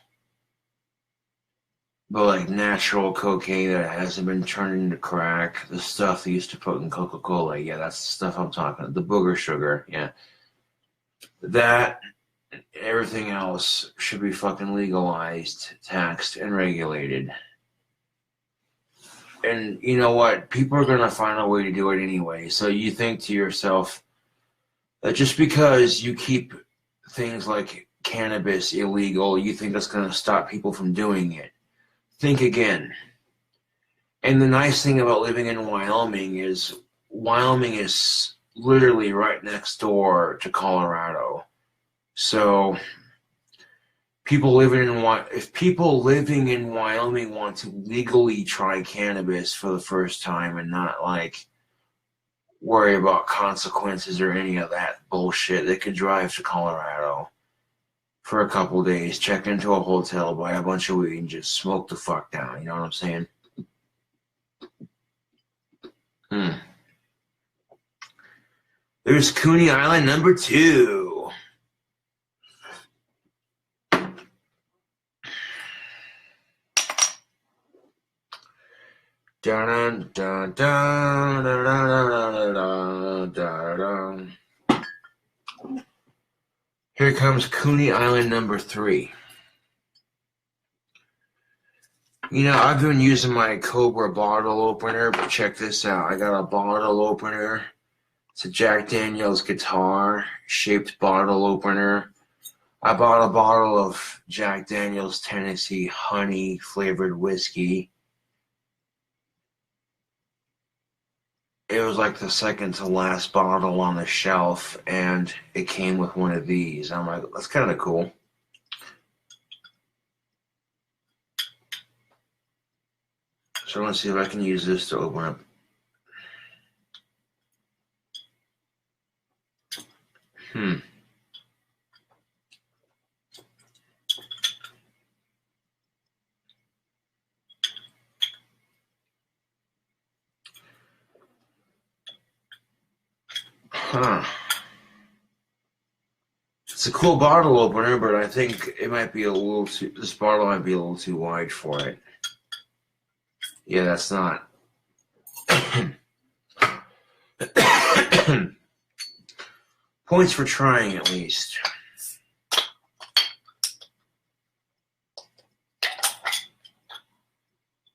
But like natural cocaine that hasn't been turned into crack, the stuff they used to put in Coca-Cola, yeah, that's the stuff I'm talking about. The booger sugar, yeah. That, everything else should be fucking legalized, taxed, and regulated. And you know what? People are going to find a way to do it anyway. So you think to yourself that just because you keep things like cannabis illegal, you think that's going to stop people from doing it. Think again. And the nice thing about living in Wyoming is literally right next door to Colorado. So if people living in Wyoming want to legally try cannabis for the first time and not like worry about consequences or any of that bullshit, they could drive to Colorado for a couple days, check into a hotel, buy a bunch of weed, and just smoke the fuck down. You know what I'm saying? There's Coney Island number 2. Dun, dun, dun, dun, dun, dun, dun, dun, dun. Here comes Coney Island number 3. You know, I've been using my Cobra bottle opener, but check this out. I got a bottle opener. It's a Jack Daniel's guitar shaped bottle opener. I bought a bottle of Jack Daniel's Tennessee honey flavored whiskey. It was like the second to last bottle on the shelf, and it came with one of these. I'm like, that's kind of cool. So let's see if I can use this to open up. Huh. It's a cool bottle opener, but I think it might be a little too, this bottle might be a little too wide for it. Yeah, that's not. Points for trying, at least.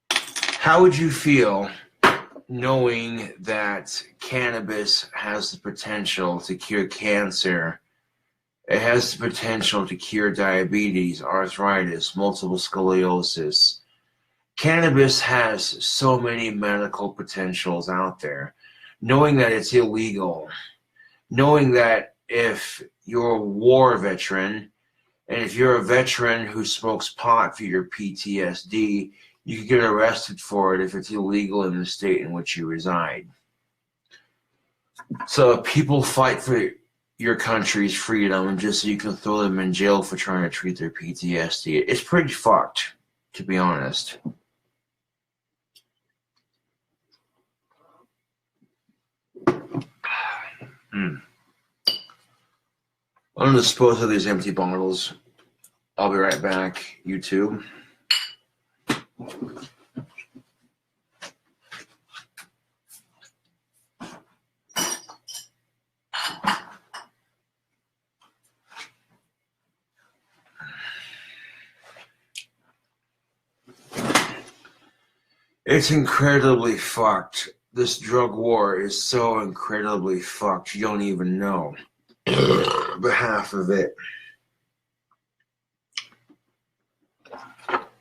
How would you feel knowing that cannabis has the potential to cure cancer? It has the potential to cure diabetes, arthritis, multiple sclerosis. Cannabis has so many medical potentials out there. Knowing that it's illegal, knowing that if you're a war veteran, and if you're a veteran who smokes pot for your PTSD, you could get arrested for it if it's illegal in the state in which you reside. So people fight for your country's freedom just so you can throw them in jail for trying to treat their PTSD. It's pretty fucked, to be honest. I'm going to dispose of these empty bottles. I'll be right back, YouTube. It's incredibly fucked. This drug war is so incredibly fucked, you don't even know. But half of it.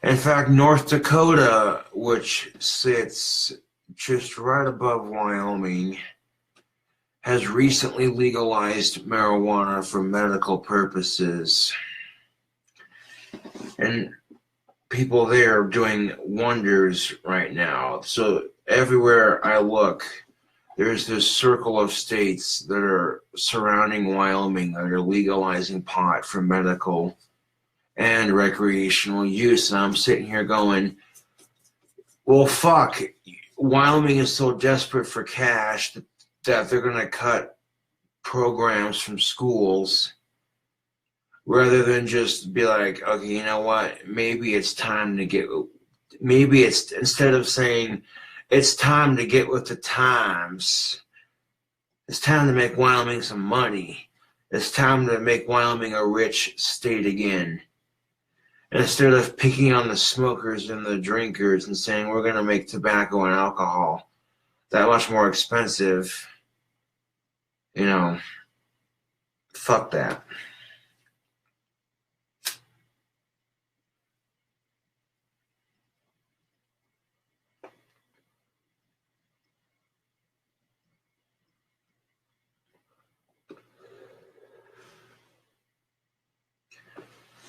In fact, North Dakota, which sits just right above Wyoming, has recently legalized marijuana for medical purposes. And people there are doing wonders right now. So everywhere I look, there's this circle of states that are surrounding Wyoming that are legalizing pot for medical and recreational use. And I'm sitting here going, well, fuck, Wyoming is so desperate for cash that they're going to cut programs from schools rather than just be like, okay, you know what, maybe it's time to get, maybe it's, instead of saying it's time to get with the times, it's time to make Wyoming some money, it's time to make Wyoming a rich state again. And instead of picking on the smokers and the drinkers and saying we're going to make tobacco and alcohol that much more expensive, you know, fuck that.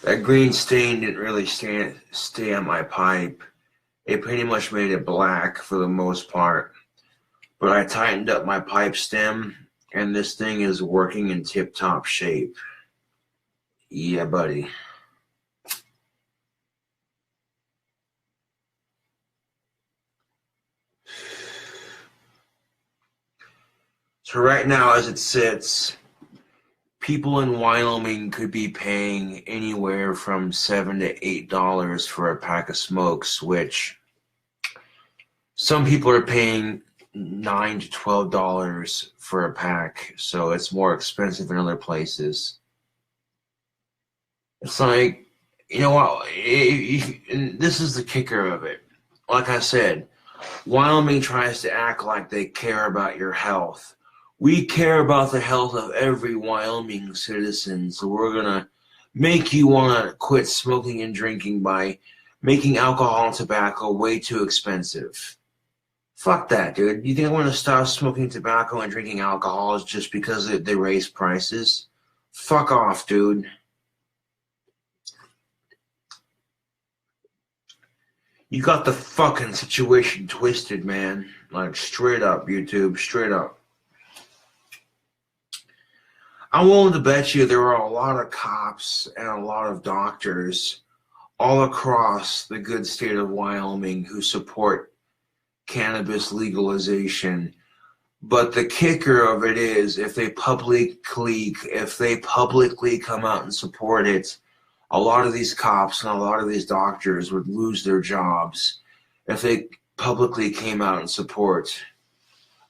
That green stain didn't really stay on my pipe. It pretty much made it black for the most part. But I tightened up my pipe stem, and this thing is working in tip-top shape. Yeah, buddy. So right now, as it sits, people in Wyoming could be paying anywhere from $7 to $8 for a pack of smokes, which some people are paying $9 to $12 for a pack, so it's more expensive in other places. It's like, you know what, and this is the kicker of it. Like I said, Wyoming tries to act like they care about your health. We care about the health of every Wyoming citizen, so we're going to make you want to quit smoking and drinking by making alcohol and tobacco way too expensive. Fuck that, dude. You think I want to stop smoking tobacco and drinking alcohol just because they raise prices? Fuck off, dude. You got the fucking situation twisted, man. Like, straight up, YouTube, straight up. I'm willing to bet you there are a lot of cops and a lot of doctors all across the good state of Wyoming who support cannabis legalization. But the kicker of it is, if they publicly come out and support it, a lot of these cops and a lot of these doctors would lose their jobs if they publicly came out in support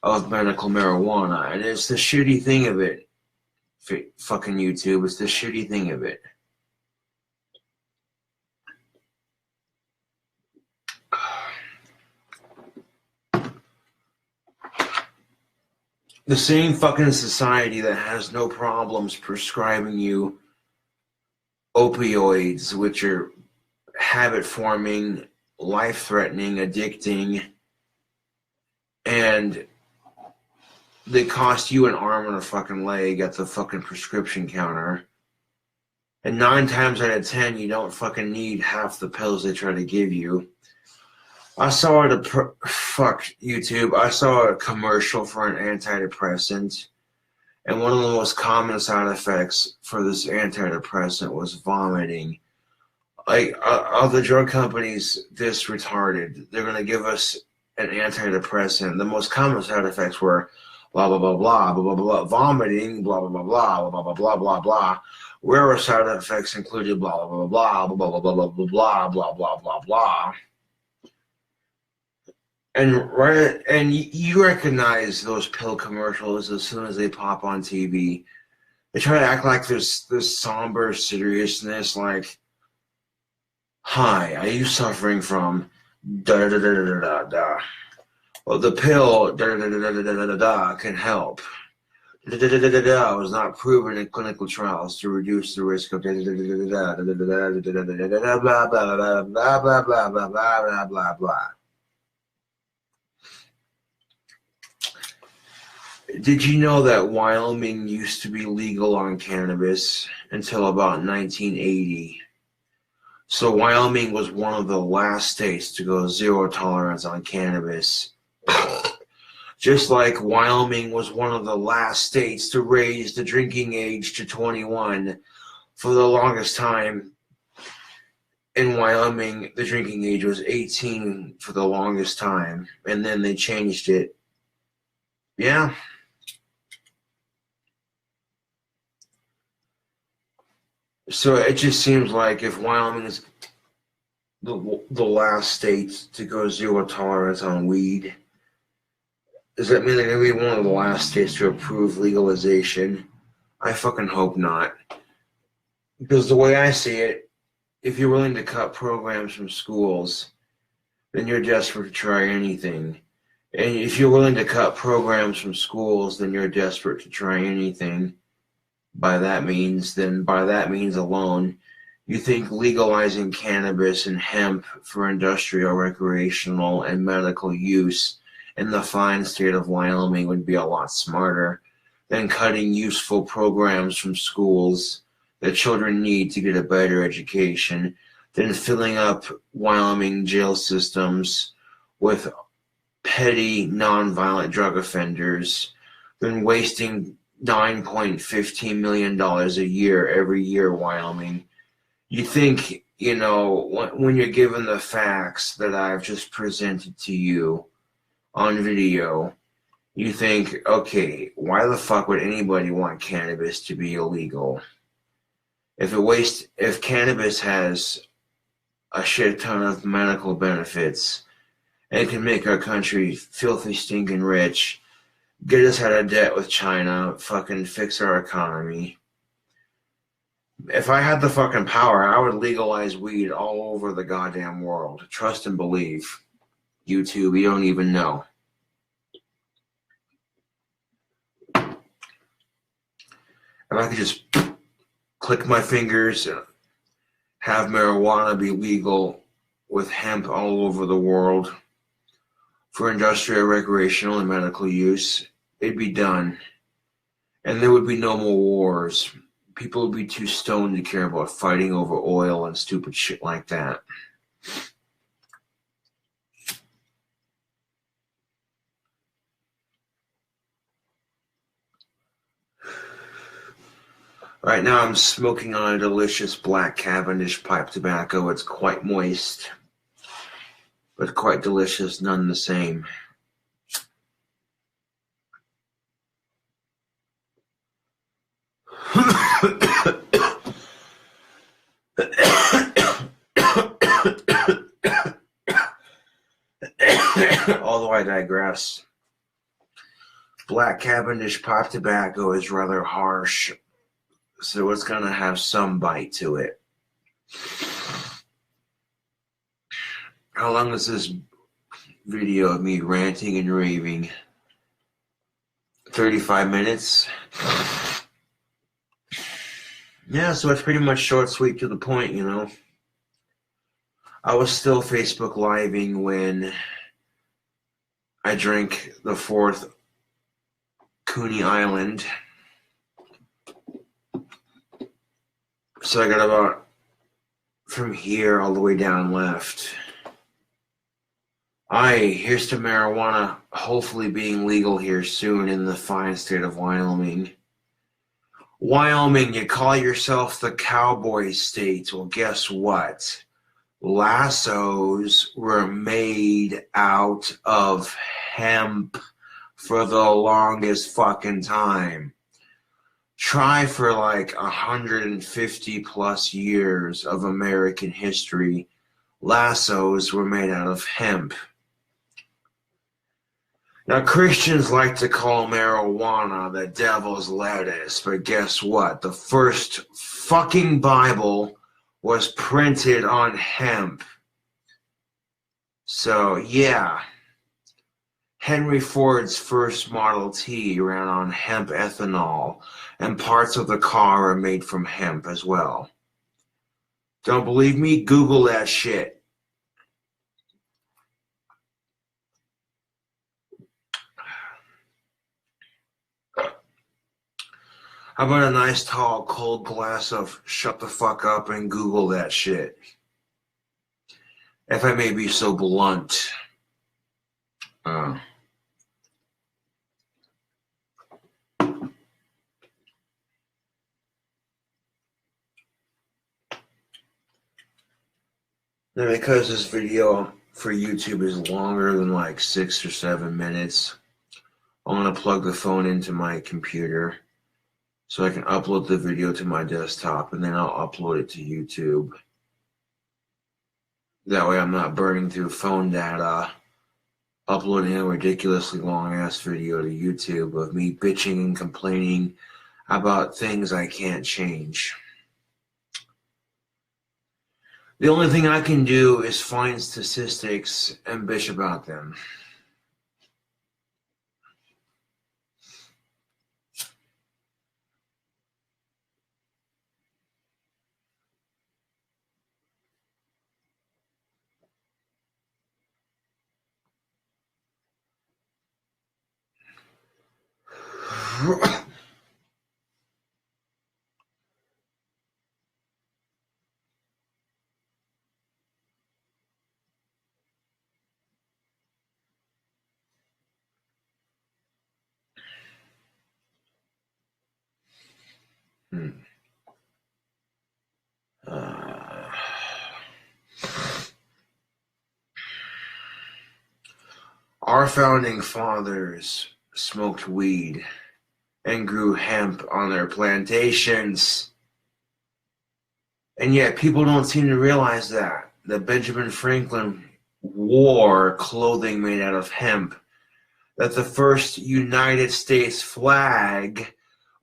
of medical marijuana. And it's the shitty thing of it, fucking YouTube, it's the shitty thing of it. The same fucking society that has no problems prescribing you opioids, which are habit-forming, life-threatening, addicting, and they cost you an arm and a fucking leg at the fucking prescription counter. And 9 times out of 10, you don't fucking need half the pills they try to give you. I saw fuck YouTube. I saw a commercial for an antidepressant, and one of the most common side effects for this antidepressant was vomiting. Like, are the drug companies this retarded? They're gonna give us an antidepressant. The most common side effects were blah blah blah blah blah blah blah, vomiting, blah blah blah blah blah blah blah blah blah. Rarer side effects included blah blah blah blah blah blah blah blah blah blah blah blah blah. And you recognize those pill commercials as soon as they pop on TV. They try to act like there's this somber seriousness, like, "Hi, are you suffering from da da da da da da da? Well, the pill da da da da da da da da can help. Da da da da da da was not proven in clinical trials to reduce the risk of da da da da da da da da da da da blah blah blah blah blah blah blah blah blah blah." Did you know that Wyoming used to be legal on cannabis until about 1980? So Wyoming was one of the last states to go zero tolerance on cannabis. Just like Wyoming was one of the last states to raise the drinking age to 21. For the longest time in Wyoming, the drinking age was 18 for the longest time, and then they changed it. Yeah. So it just seems like if Wyoming is the last state to go zero tolerance on weed, does that mean they're going to be one of the last states to approve legalization? I fucking hope not. Because the way I see it, if you're willing to cut programs from schools, then you're desperate to try anything. And if you're willing to cut programs from schools, then you're desperate to try anything. By that means alone, you think legalizing cannabis and hemp for industrial, recreational, and medical use in the fine state of Wyoming would be a lot smarter than cutting useful programs from schools that children need to get a better education, than filling up Wyoming jail systems with petty, nonviolent drug offenders, than wasting $9.15 million a year every year, Wyoming. You think, when you're given the facts that I've just presented to you on video, you think, okay, why the fuck would anybody want cannabis to be illegal? If cannabis has a shit ton of medical benefits and it can make our country filthy, stinking rich, get us out of debt with China, fucking fix our economy. If I had the fucking power, I would legalize weed all over the goddamn world. Trust and believe. YouTube, you don't even know. If I could just click my fingers and have marijuana be legal with hemp all over the world for industrial, recreational, and medical use, it'd be done. And there would be no more wars. People would be too stoned to care about fighting over oil and stupid shit like that. Right now I'm smoking on a delicious black Cavendish pipe tobacco. It's quite moist, but quite delicious none the same. although I digress. Black Cavendish pot tobacco is rather harsh, so it's going to have some bite to it. How long is this video of me ranting and raving? 35 minutes? Yeah, so it's pretty much short, sweet, to the point, you know. I was still Facebook Living when I drank the 4th Coney Island. So I got about from here all the way down left. Here's to marijuana hopefully being legal here soon in the fine state of Wyoming. Wyoming, you call yourself the cowboy state. Well, guess what? Lassos were made out of hemp for the longest fucking time. Try for like 150 plus years of American history, lassos were made out of hemp. Now, Christians like to call marijuana the devil's lettuce, but guess what? The first fucking Bible was printed on hemp. So, yeah. Henry Ford's first Model T ran on hemp ethanol, and parts of the car are made from hemp as well. Don't believe me? Google that shit. How about a nice tall cold glass of shut the fuck up and Google that shit? If I may be so blunt. Now, because this video for YouTube is longer than like 6 or 7 minutes, I'm going to plug the phone into my computer so I can upload the video to my desktop, and then I'll upload it to YouTube. That way I'm not burning through phone data, uploading a ridiculously long-ass video to YouTube of me bitching and complaining about things I can't change. The only thing I can do is find statistics and bitch about them. Our founding fathers smoked weed and grew hemp on their plantations. And yet people don't seem to realize that Benjamin Franklin wore clothing made out of hemp, that the first United States flag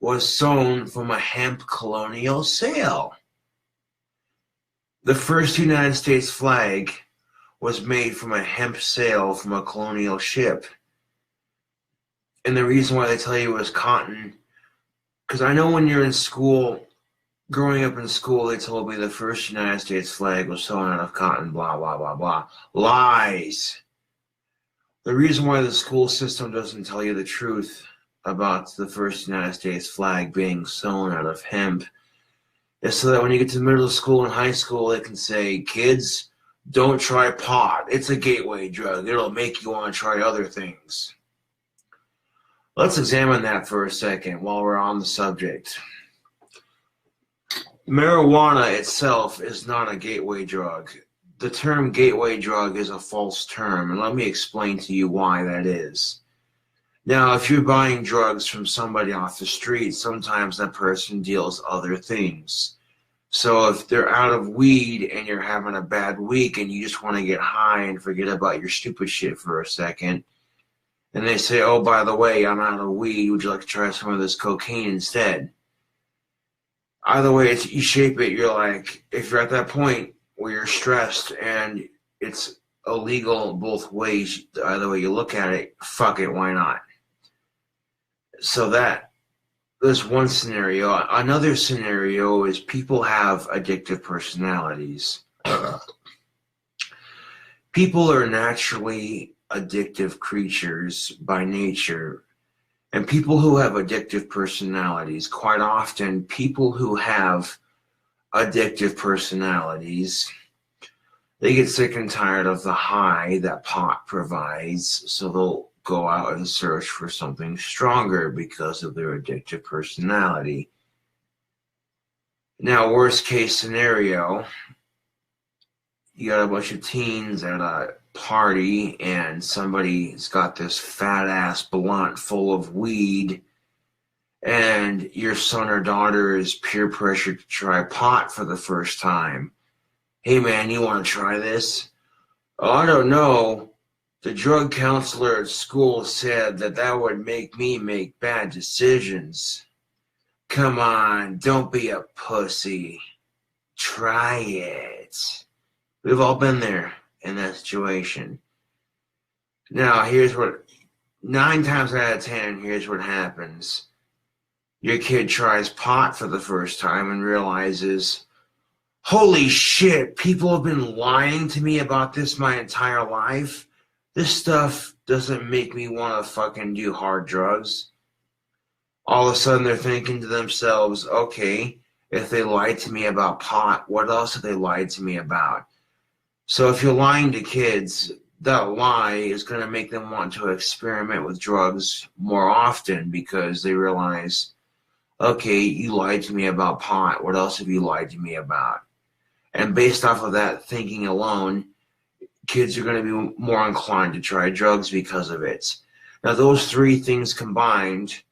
was sewn from a hemp colonial sail. The first United States flag was made from a hemp sail from a colonial ship. And the reason why they tell you it was cotton, because I know when you're in school, growing up in school, they told me the first United States flag was sewn out of cotton, blah, blah, blah, blah. Lies. The reason why the school system doesn't tell you the truth about the first United States flag being sewn out of hemp is so that when you get to middle school and high school, they can say, kids, don't try pot. It's a gateway drug. It'll make you want to try other things. Let's examine that for a second while we're on the subject. Marijuana itself is not a gateway drug. The term gateway drug is a false term, and let me explain to you why that is. Now, if you're buying drugs from somebody off the street, sometimes that person deals other things. So if they're out of weed and you're having a bad week and you just want to get high and forget about your stupid shit for a second, and they say, oh, by the way, I'm out of weed, would you like to try some of this cocaine instead? Either way, you shape it, you're like, if you're at that point where you're stressed and it's illegal both ways, either way you look at it, fuck it, why not? So there's one scenario. Another scenario is people have addictive personalities. People are naturally addictive creatures by nature. And people who have addictive personalities, quite often people who have addictive personalities, they get sick and tired of the high that pot provides, so they'll go out and search for something stronger because of their addictive personality. Now, worst case scenario, you got a bunch of teens at a party and somebody's got this fat ass blunt full of weed and your son or daughter is peer pressured to try pot for the first time. Hey man, you want to try this? Oh, I don't know. The drug counselor at school said that would make me make bad decisions. Come on, don't be a pussy. Try it. We've all been there in that situation. Now, here's what, 9 times out of 10, here's what happens. Your kid tries pot for the first time and realizes, holy shit, people have been lying to me about this my entire life. This stuff doesn't make me want to fucking do hard drugs. All of a sudden they're thinking to themselves, okay, if they lied to me about pot, what else have they lied to me about? So if you're lying to kids, that lie is going to make them want to experiment with drugs more often because they realize, okay, you lied to me about pot. What else have you lied to me about? And based off of that thinking alone, kids are going to be more inclined to try drugs because of it. Now, those 3 things combined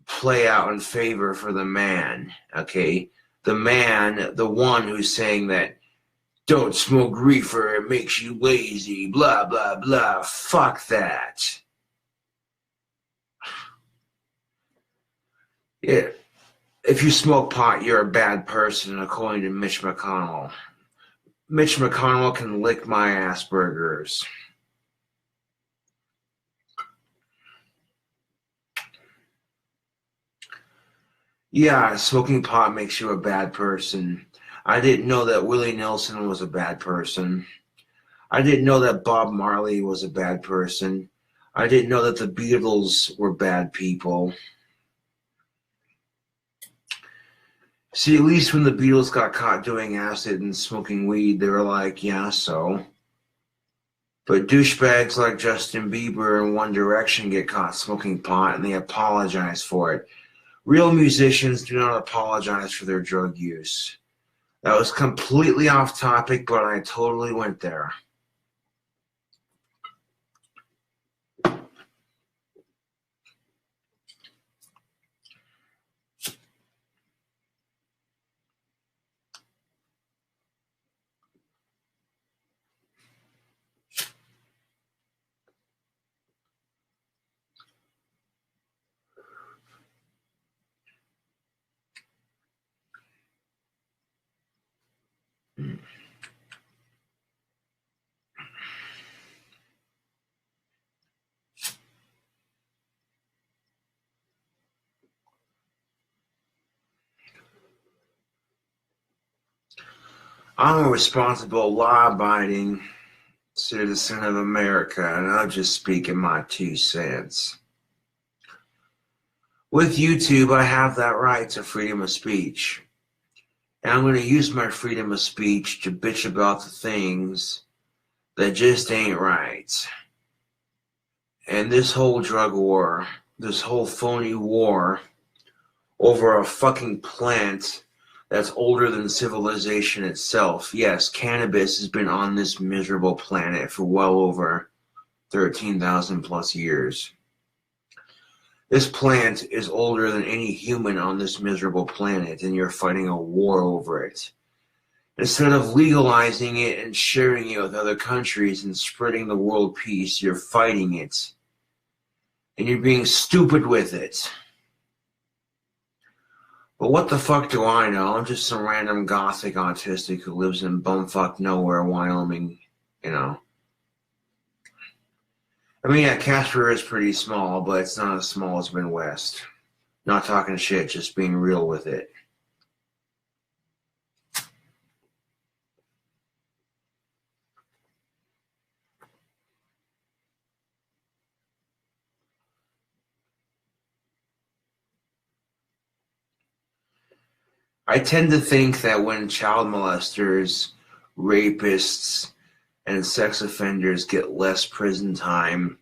play out in favor for the man, okay? The man, the one who's saying that, don't smoke reefer, it makes you lazy, blah, blah, blah. Fuck that. Yeah. If you smoke pot, you're a bad person, according to Mitch McConnell. Mitch McConnell can lick my Asperger's. Yeah, smoking pot makes you a bad person. I didn't know that Willie Nelson was a bad person. I didn't know that Bob Marley was a bad person. I didn't know that the Beatles were bad people. See, at least when the Beatles got caught doing acid and smoking weed, they were like, yeah, so. But douchebags like Justin Bieber and One Direction get caught smoking pot and they apologize for it. Real musicians do not apologize for their drug use. That was completely off topic, but I totally went there. I'm a responsible, law-abiding citizen of America, and I'll just speak in my 2 cents. With YouTube, I have that right to freedom of speech. And I'm going to use my freedom of speech to bitch about the things that just ain't right. And this whole drug war, this whole phony war over a fucking plant that's older than civilization itself. Yes, cannabis has been on this miserable planet for well over 13,000 plus years. This plant is older than any human on this miserable planet, and you're fighting a war over it. Instead of legalizing it and sharing it with other countries and spreading the world peace, you're fighting it. And you're being stupid with it. But what the fuck do I know? I'm just some random gothic autistic who lives in bumfuck nowhere, Wyoming, you know. I mean, yeah, Casper is pretty small, but it's not as small as Midwest. Not talking shit, just being real with it. I tend to think that when child molesters, rapists, and sex offenders get less prison time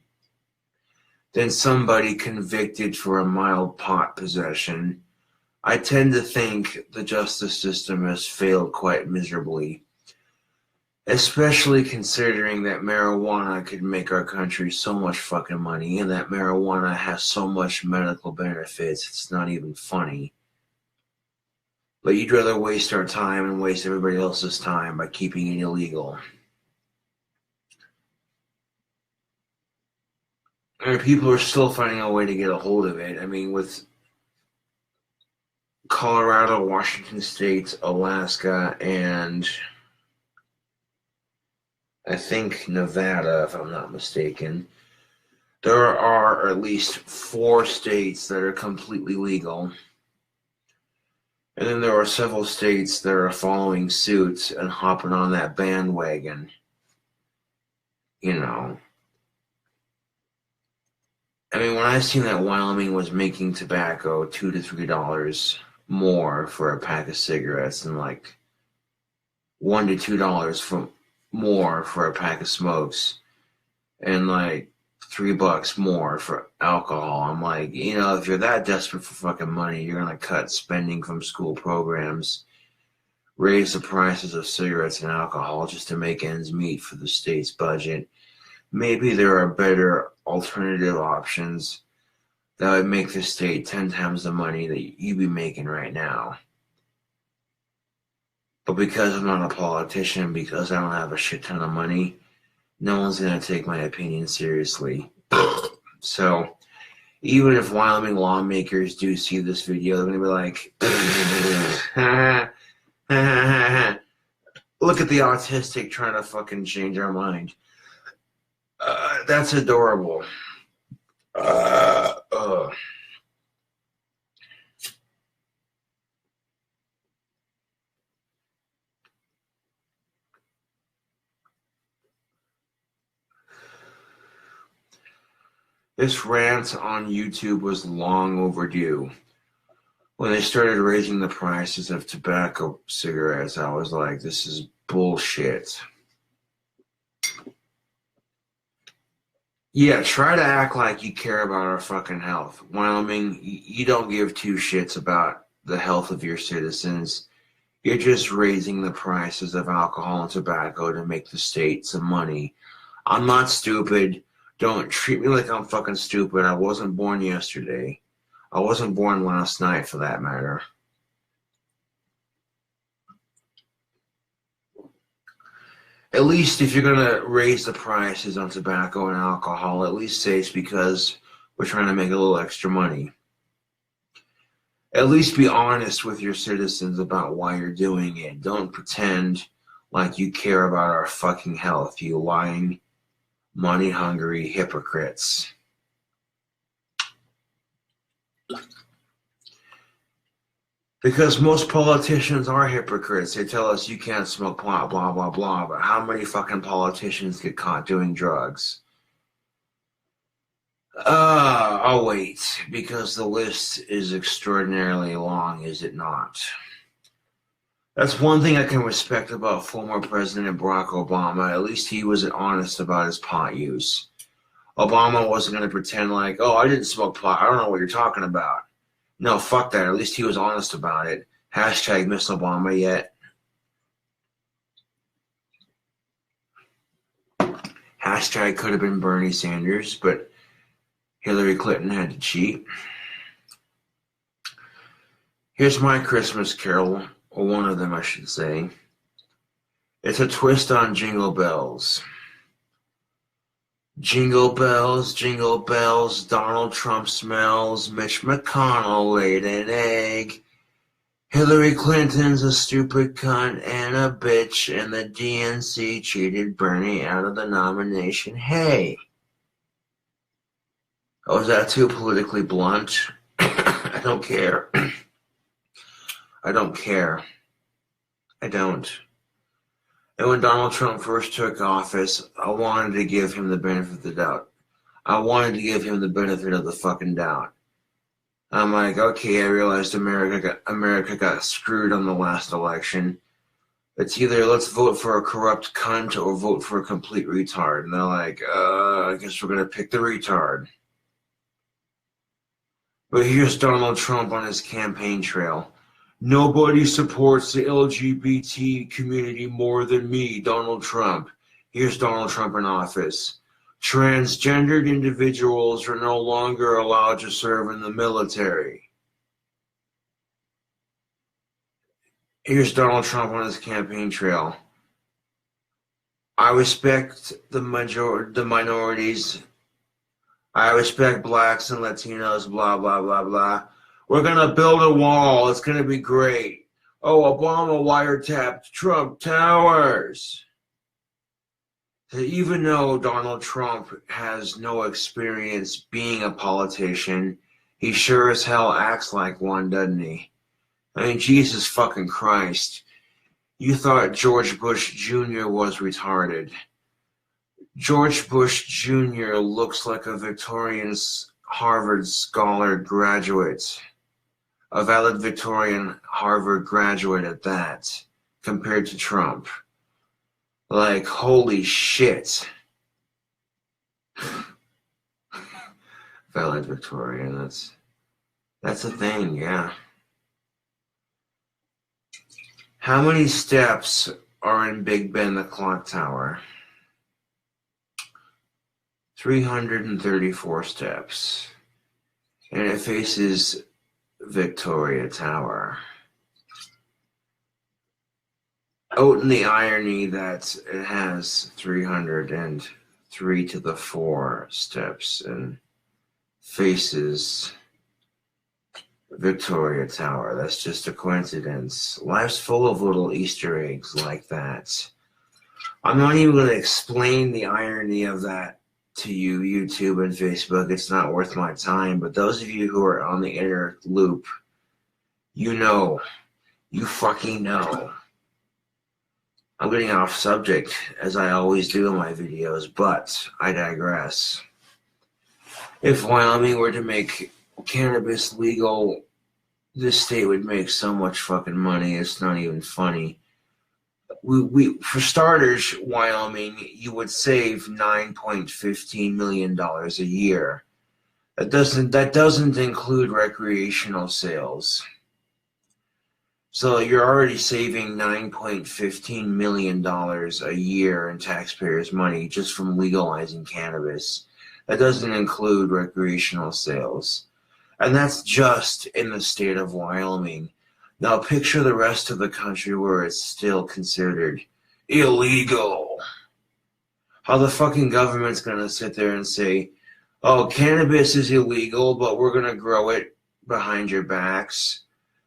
than somebody convicted for a mild pot possession, I tend to think the justice system has failed quite miserably, especially considering that marijuana could make our country so much fucking money and that marijuana has so much medical benefits, it's not even funny. But you'd rather waste our time and waste everybody else's time by keeping it illegal. And people are still finding a way to get a hold of it. I mean, with Colorado, Washington State, Alaska, and I think Nevada, if I'm not mistaken, there are at least 4 states that are completely legal. And then there are several states that are following suit and hopping on that bandwagon. You know. I mean, when I seen that Wyoming was making tobacco $2 to $3 more for a pack of cigarettes and like $1 to $2 more for a pack of smokes and like $3 more for alcohol, I'm like, you know, if you're that desperate for fucking money, you're gonna cut spending from school programs, raise the prices of cigarettes and alcohol just to make ends meet for the state's budget. Maybe there are better alternative options that would make the state 10 times the money that you'd be making right now. But because I'm not a politician, because I don't have a shit ton of money, no one's going to take my opinion seriously. So, even if Wyoming lawmakers do see this video, they're going to be like, look at the autistic trying to fucking change our mind. That's adorable. This rant on YouTube was long overdue. When they started raising the prices of tobacco cigarettes, I was like, this is bullshit. Yeah, try to act like you care about our fucking health. Wyoming, you don't give 2 shits about the health of your citizens. You're just raising the prices of alcohol and tobacco to make the state some money. I'm not stupid. Don't treat me like I'm fucking stupid. I wasn't born yesterday. I wasn't born last night, for that matter. At least if you're going to raise the prices on tobacco and alcohol, at least say it's because we're trying to make a little extra money. At least be honest with your citizens about why you're doing it. Don't pretend like you care about our fucking health, you lying, money-hungry hypocrites. Because most politicians are hypocrites. They tell us you can't smoke pot, blah, blah, blah. But how many fucking politicians get caught doing drugs? I'll wait. Because the list is extraordinarily long, is it not? That's one thing I can respect about former President Barack Obama. At least he was honest about his pot use. Obama wasn't going to pretend like, oh, I didn't smoke pot. I don't know what you're talking about. No, fuck that. At least he was honest about it. Hashtag Miss Obama yet. Hashtag could have been Bernie Sanders, but Hillary Clinton had to cheat. Here's my Christmas carol, or one of them I should say. It's a twist on Jingle Bells. Jingle bells, Donald Trump smells, Mitch McConnell laid an egg. Hillary Clinton's a stupid cunt and a bitch, and the DNC cheated Bernie out of the nomination. Hey! Oh, is that too politically blunt? I don't care. I don't care. I don't. And when Donald Trump first took office, I wanted to give him the benefit of the doubt. I wanted to give him the benefit of the fucking doubt. I'm like, okay, I realized America got screwed on the last election. It's either let's vote for a corrupt cunt or vote for a complete retard. And they're like, I guess we're going to pick the retard. But here's Donald Trump on his campaign trail. Nobody supports the LGBT community more than me, Donald Trump. Here's Donald Trump in office. Transgendered individuals are no longer allowed to serve in the military. Here's Donald Trump on his campaign trail. I respect the minorities. I respect blacks and Latinos, blah, blah, blah, blah. We're going to build a wall. It's going to be great. Oh, Obama wiretapped Trump Towers. So even though Donald Trump has no experience being a politician, he sure as hell acts like one, doesn't he? I mean, Jesus fucking Christ. You thought George Bush Jr. was retarded. George Bush Jr. looks like a Victorian Harvard scholar graduate. A valid Victorian Harvard graduate at that, compared to Trump. Like, holy shit. Valid Victorian, that's a thing, yeah. How many steps are in Big Ben the clock tower? 334 steps. And it faces Victoria Tower. Out in the irony that it has 303 to the 4 steps and faces Victoria Tower. That's just a coincidence. Life's full of little Easter eggs like that. I'm not even going to explain the irony of that to you, YouTube and Facebook. It's not worth my time. But those of you who are on the inner loop, you know. You fucking know. I'm getting off subject, as I always do in my videos, but I digress. If Wyoming were to make cannabis legal, this state would make so much fucking money, it's not even funny. For starters, Wyoming, you would save $9.15 million a year. That doesn't include recreational sales. So you're already saving $9.15 million a year in taxpayers' money just from legalizing cannabis. That doesn't include recreational sales. And that's just in the state of Wyoming. Now picture the rest of the country where it's still considered illegal. How the fucking government's going to sit there and say, oh, cannabis is illegal, but we're going to grow it behind your backs.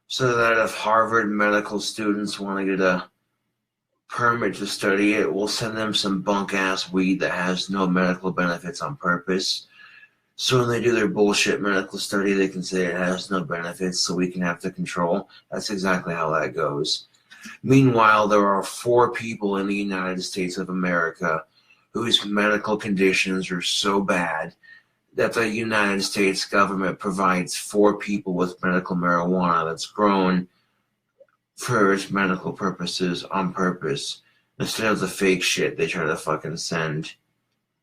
So that if Harvard medical students want to get a permit to study it, we'll send them some bunk-ass weed that has no medical benefits on purpose. So when they do their bullshit medical study, they can say it has no benefits so we can have the control. That's exactly how that goes. Meanwhile, there are 4 people in the United States of America whose medical conditions are so bad that the United States government provides 4 people with medical marijuana that's grown for its medical purposes on purpose, instead of the fake shit they try to fucking send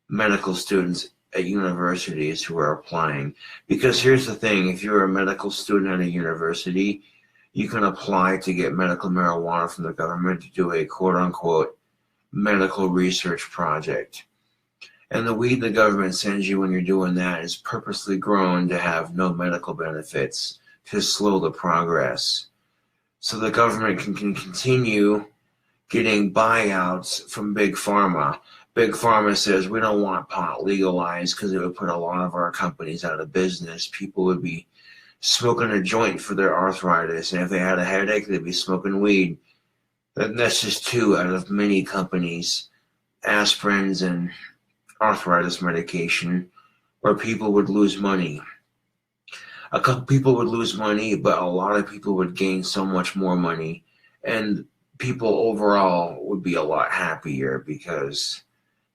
medical students at universities who are applying. Because here's the thing, if you're a medical student at a university, you can apply to get medical marijuana from the government to do a quote-unquote medical research project. And the weed the government sends you when you're doing that is purposely grown to have no medical benefits, to slow the progress. So the government can continue getting buyouts from Big Pharma. Big Pharma says, we don't want pot legalized because it would put a lot of our companies out of business. People would be smoking a joint for their arthritis, and if they had a headache, they'd be smoking weed. That's just two out of many companies, aspirins and arthritis medication, where people would lose money. A couple people would lose money, but a lot of people would gain so much more money, and people overall would be a lot happier because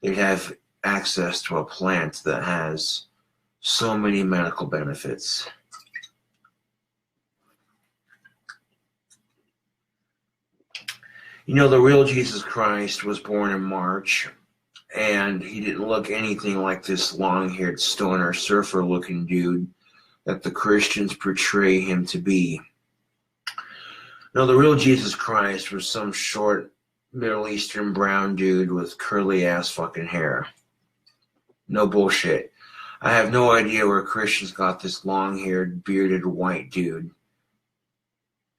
they'd have access to a plant that has so many medical benefits. You know, the real Jesus Christ was born in March, and he didn't look anything like this long-haired stoner surfer-looking dude that the Christians portray him to be. No, the real Jesus Christ was some short Middle Eastern brown dude with curly-ass fucking hair. No bullshit. I have no idea where Christians got this long-haired, bearded white dude.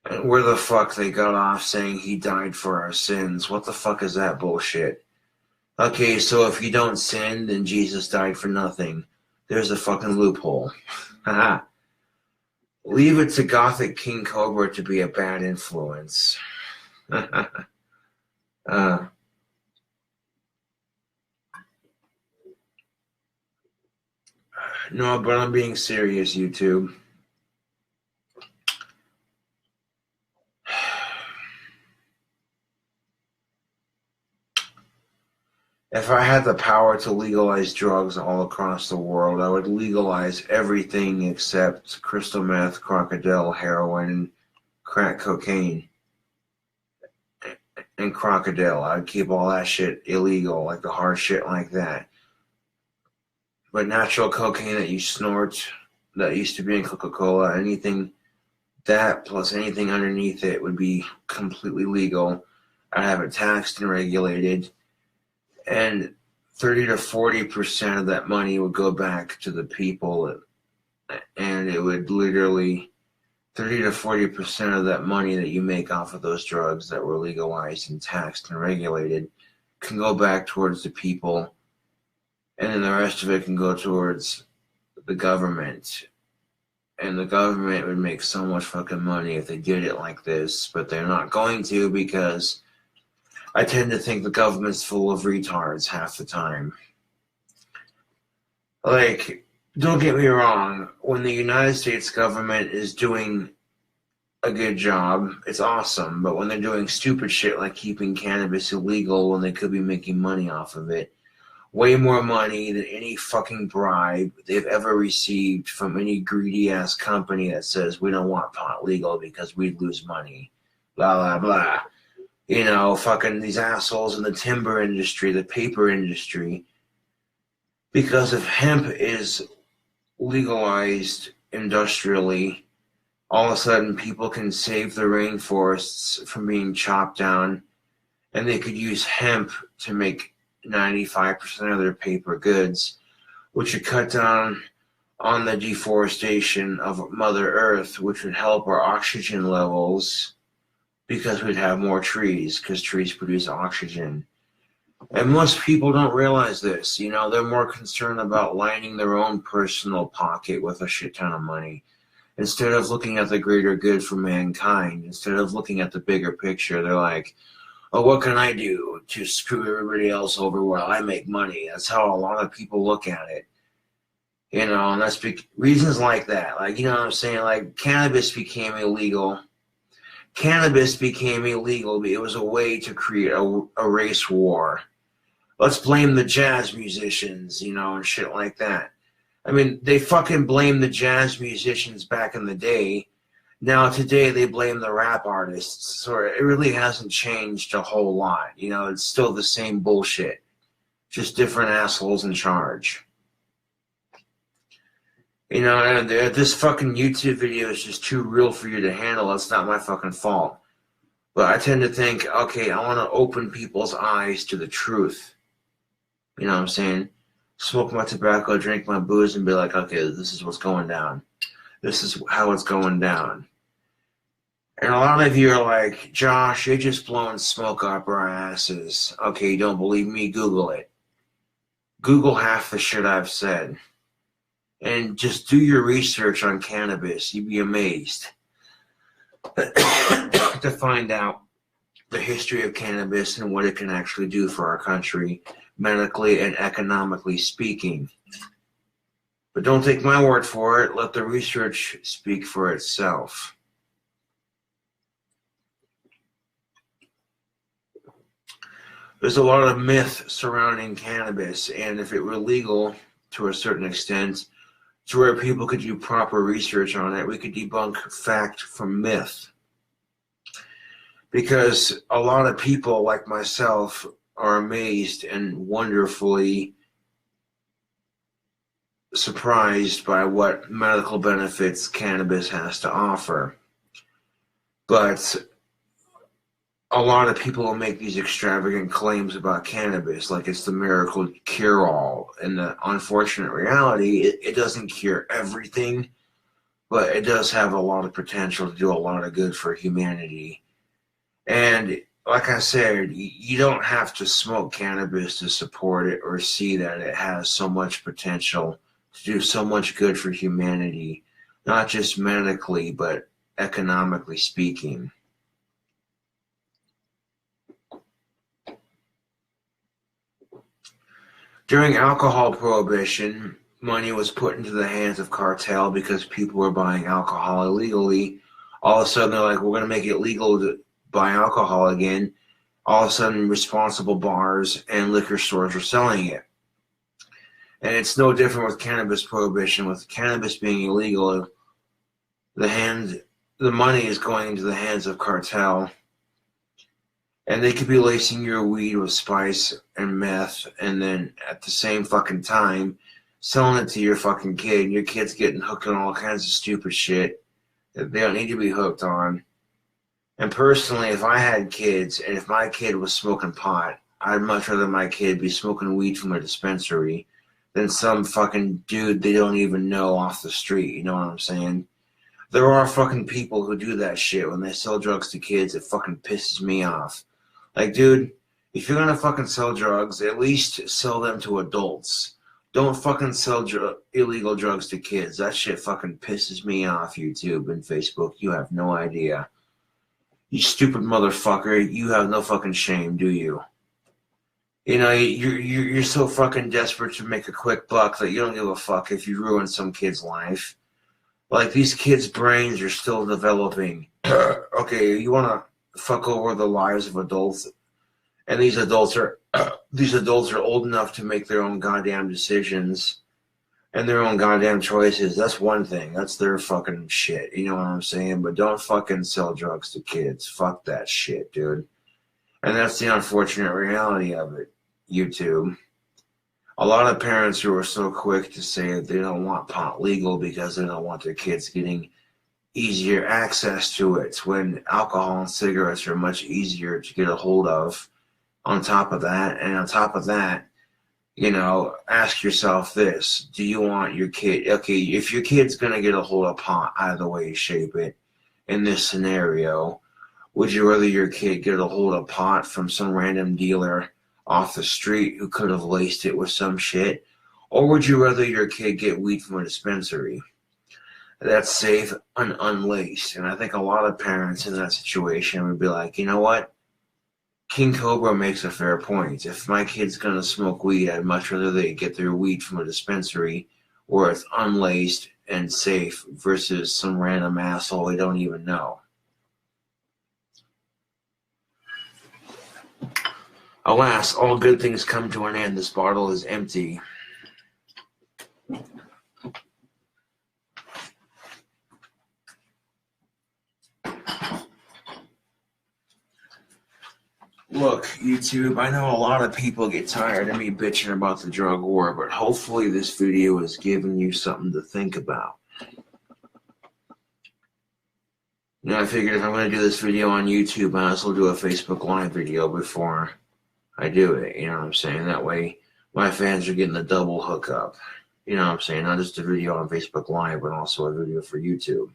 And where the fuck they got off saying he died for our sins. What the fuck is that bullshit? Okay, so if you don't sin, then Jesus died for nothing. There's a fucking loophole. Haha. Leave it to Gothic King Cobra to be a bad influence. No, but I'm being serious, YouTube. If I had the power to legalize drugs all across the world, I would legalize everything except crystal meth, crocodile, heroin, crack cocaine, and crocodile. I'd keep all that shit illegal, like the hard shit like that. But natural cocaine that you snort, that used to be in Coca-Cola, anything, that plus anything underneath it would be completely legal. I'd have it taxed and regulated. And 30 to 40% of that money would go back to the people, and it would literally 30 to 40% of that money that you make off of those drugs that were legalized and taxed and regulated can go back towards the people, and then the rest of it can go towards the government. And the government would make so much fucking money if they did it like this, but they're not going to because I tend to think the government's full of retards half the time. Like, don't get me wrong, when the United States government is doing a good job, it's awesome, but when they're doing stupid shit like keeping cannabis illegal when they could be making money off of it, way more money than any fucking bribe they've ever received from any greedy-ass company that says we don't want pot legal because we'd lose money, blah, blah, blah. You know, fucking these assholes in the timber industry, the paper industry, because if hemp is legalized industrially, all of a sudden people can save the rainforests from being chopped down, and they could use hemp to make 95% of their paper goods, which would cut down on the deforestation of Mother Earth, which would help our oxygen levels because we'd have more trees, because trees produce oxygen. And most people don't realize this. You know, they're more concerned about lining their own personal pocket with a shit ton of money instead of looking at the greater good for mankind. Instead of looking at the bigger picture, they're like, oh, what can I do to screw everybody else over while I make money? That's how a lot of people look at it. You know, and that's reasons like that. Like, you know what I'm saying? Like, cannabis became illegal. It was a way to create a race war. Let's blame the jazz musicians, you know, and shit like that. I mean, they fucking blamed the jazz musicians back in the day. Now, today, they blame the rap artists. So it really hasn't changed a whole lot. You know, it's still the same bullshit. Just different assholes in charge. You know, and this fucking YouTube video is just too real for you to handle. It's not my fucking fault. But I tend to think, okay, I want to open people's eyes to the truth. You know what I'm saying? smoke my tobacco, drink my booze, and be like, okay, this is what's going down. This is how it's going down. And a lot of you are like, Josh, you're just blowing smoke up our asses. Okay, you don't believe me? Google it. Google half the shit I've said. And just do your research on cannabis. You'd be amazed to find out the history of cannabis and what it can actually do for our country, medically and economically speaking. But don't take my word for it. Let the research speak for itself. There's a lot of myth surrounding cannabis, and if it were legal to a certain extent, to where people could do proper research on it, we could debunk fact from myth. Because a lot of people like myself are amazed and wonderfully surprised by what medical benefits cannabis has to offer. But a lot of people will make these extravagant claims about cannabis, like it's the miracle cure-all. And the unfortunate reality, it doesn't cure everything, but it does have a lot of potential to do a lot of good for humanity. And like I said, you don't have to smoke cannabis to support it or see that it has so much potential to do so much good for humanity, not just medically, but economically speaking. During alcohol prohibition, money was put into the hands of cartel because people were buying alcohol illegally. All of a sudden, they're like, we're going to make it legal to buy alcohol again. All of a sudden, responsible bars and liquor stores are selling it. And it's no different with cannabis prohibition. With cannabis being illegal, the money is going into the hands of cartel. And they could be lacing your weed with spice and meth, and then at the same fucking time, selling it to your fucking kid, and your kid's getting hooked on all kinds of stupid shit that they don't need to be hooked on. And personally, if I had kids, and if my kid was smoking pot, I'd much rather my kid be smoking weed from a dispensary than some fucking dude they don't even know off the street, you know what I'm saying? There are fucking people who do that shit when they sell drugs to kids. It fucking pisses me off. Like, dude, if you're gonna fucking sell drugs, at least sell them to adults. Don't fucking sell illegal drugs to kids. That shit fucking pisses me off, YouTube and Facebook. You have no idea. You stupid motherfucker. You have no fucking shame, do you? You know, you're so fucking desperate to make a quick buck that you don't give a fuck if you ruin some kid's life. Like, these kids' brains are still developing. Okay, you wanna fuck over the lives of adults, and these adults are old enough to make their own goddamn decisions and their own goddamn choices. That's one thing. That's their fucking shit. You know what I'm saying? But don't fucking sell drugs to kids. Fuck that shit, dude. And that's the unfortunate reality of it, YouTube. A lot of parents who are so quick to say that they don't want pot legal because they don't want their kids getting easier access to it, when alcohol and cigarettes are much easier to get a hold of. On top of that, you know, ask yourself this: do you want your kid? Okay, if your kid's gonna get a hold of pot, either way you shape it, in this scenario, would you rather your kid get a hold of pot from some random dealer off the street who could have laced it with some shit, or would you rather your kid get weed from a dispensary that's safe and unlaced? And I think a lot of parents in that situation would be like, you know what? King Cobra makes a fair point. If my kid's going to smoke weed, I'd much rather they get their weed from a dispensary where it's unlaced and safe versus some random asshole they don't even know. Alas, all good things come to an end. This bottle is empty. Look, YouTube, I know a lot of people get tired of me bitching about the drug war, but hopefully this video has given you something to think about. You know, I figured if I'm going to do this video on YouTube, I might as well do a Facebook Live video before I do it. You know what I'm saying? That way my fans are getting the double hookup. You know what I'm saying? Not just a video on Facebook Live, but also a video for YouTube.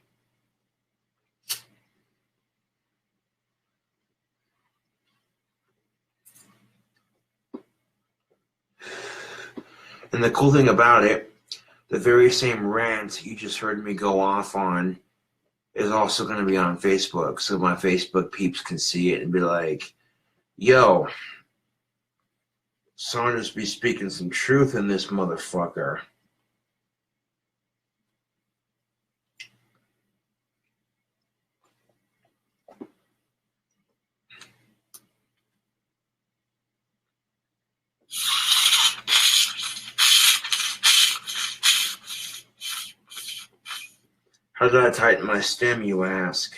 And the cool thing about it, the very same rant you just heard me go off on is also going to be on Facebook. So my Facebook peeps can see it and be like, yo, Saunders be speaking some truth in this motherfucker. How did I tighten my stem, you ask?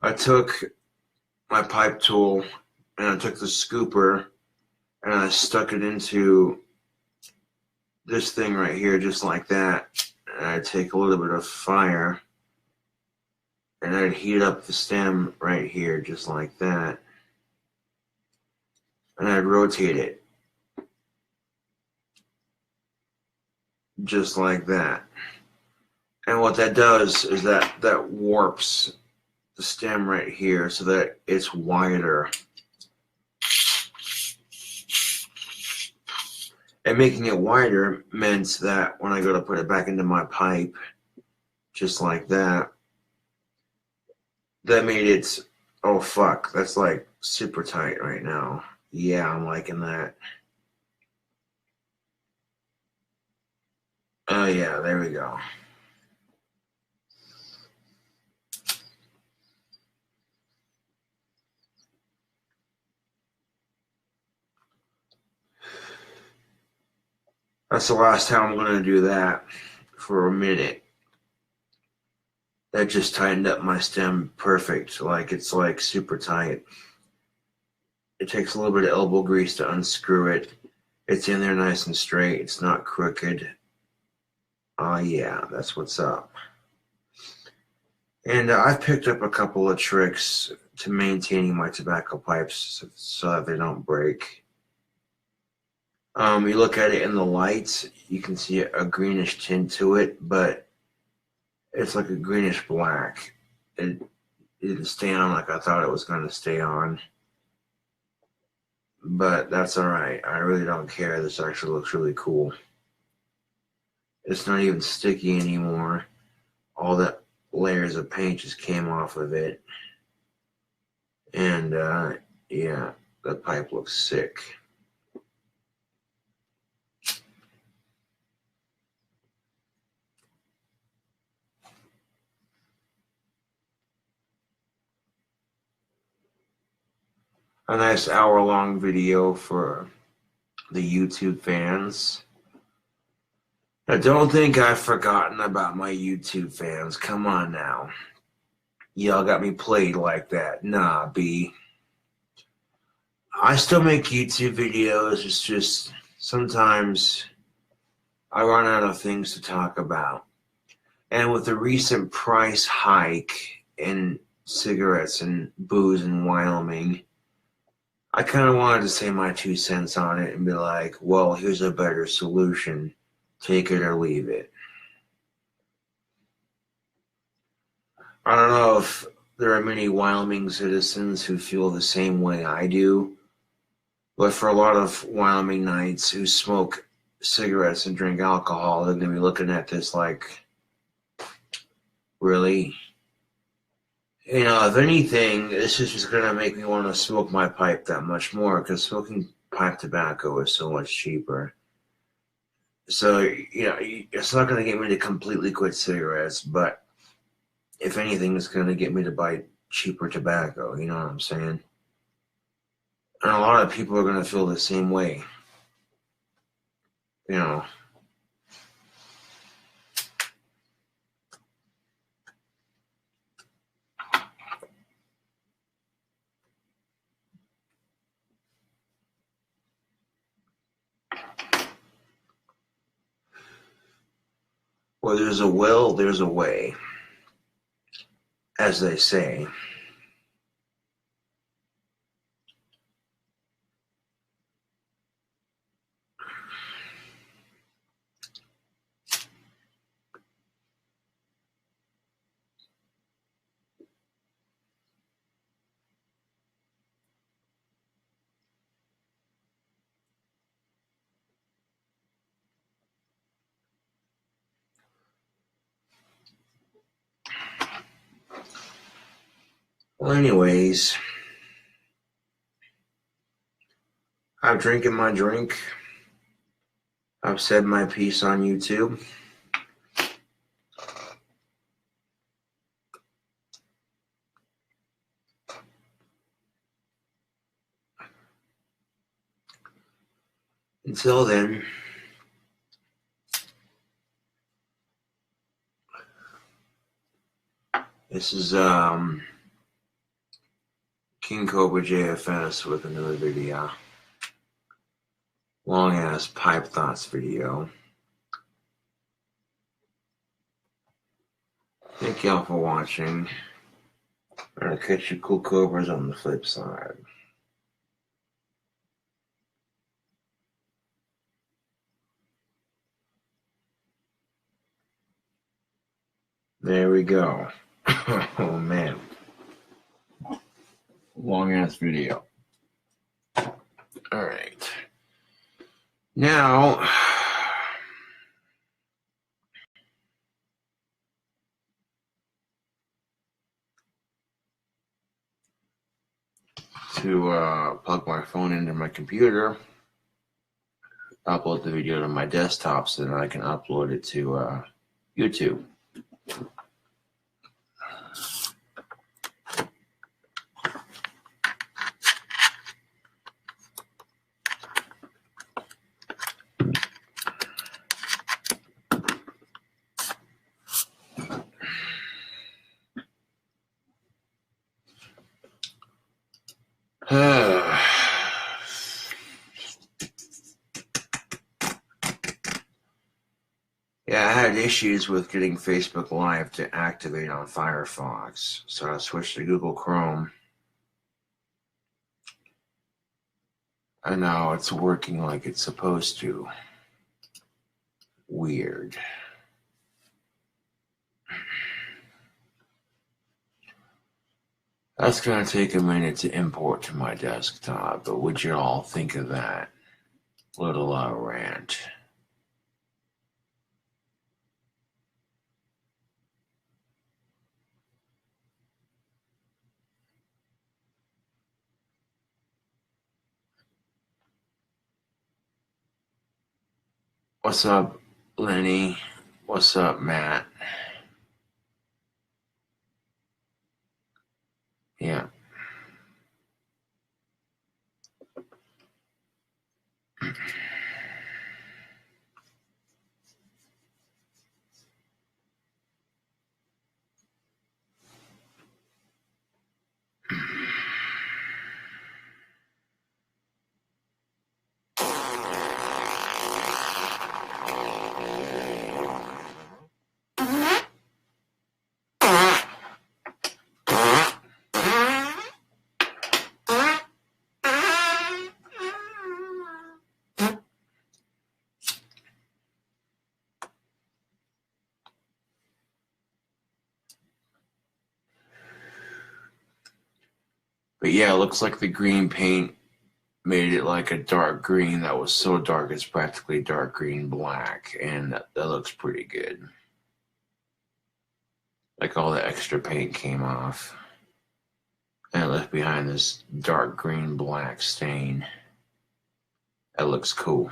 I took my pipe tool and I took the scooper and I stuck it into this thing right here, just like that. And I'd take a little bit of fire and I'd heat up the stem right here, just like that. And I'd rotate it, just like that. And what that does is that warps the stem right here so that it's wider. And making it wider meant that when I go to put it back into my pipe, just like that, that made it, oh fuck, that's like super tight right now. Yeah, I'm liking that. Oh yeah, there we go. That's the last time I'm going to do that for a minute. That just tightened up my stem perfect. Like, it's like super tight. It takes a little bit of elbow grease to unscrew it. It's in there nice and straight. It's not crooked. Yeah, that's what's up. And I've picked up a couple of tricks to maintaining my tobacco pipes so that they don't break. You look at it in the lights, you can see a greenish tint to it, but it's like a greenish black. It didn't stay on like I thought it was going to stay on. But that's alright. I really don't care. This actually looks really cool. It's not even sticky anymore. All the layers of paint just came off of it. And yeah, the pipe looks sick. A nice hour-long video for the YouTube fans. Now, don't think I've forgotten about my YouTube fans. Come on now. Y'all got me played like that. Nah, B. I still make YouTube videos. It's just sometimes I run out of things to talk about. And with the recent price hike in cigarettes and booze in Wyoming, I kind of wanted to say my 2 cents on it and be like, well, here's a better solution. Take it or leave it. I don't know if there are many Wyoming citizens who feel the same way I do, but for a lot of Wyoming Knights who smoke cigarettes and drink alcohol, they're going to be looking at this like, really? You know, if anything, this is just going to make me want to smoke my pipe that much more because smoking pipe tobacco is so much cheaper. So, you know, it's not going to get me to completely quit cigarettes, but if anything, it's going to get me to buy cheaper tobacco. You know what I'm saying? And a lot of people are going to feel the same way. You know. Where there's a will, there's a way, as they say. Well, anyways, I'm drinking my drink. I've said my piece on YouTube. Until then, this is KingCobraJFS with another video. Long ass pipe thoughts video. Thank y'all for watching. I'm gonna catch you cool cobras on the flip side. There we go. Oh man. Long ass video. Alright. Now to plug my phone into my computer, upload the video to my desktop so that I can upload it to YouTube. Yeah, I had issues with getting Facebook Live to activate on Firefox, so I switched to Google Chrome. And now it's working like it's supposed to. Weird. That's going to take a minute to import to my desktop, but would you all think of that little rant? What's up, Lenny? What's up, Matt? Yeah. But yeah, it looks like the green paint made it like a dark green that was so dark it's practically dark green black, and that looks pretty good. Like all the extra paint came off and it left behind this dark green black stain. That looks cool.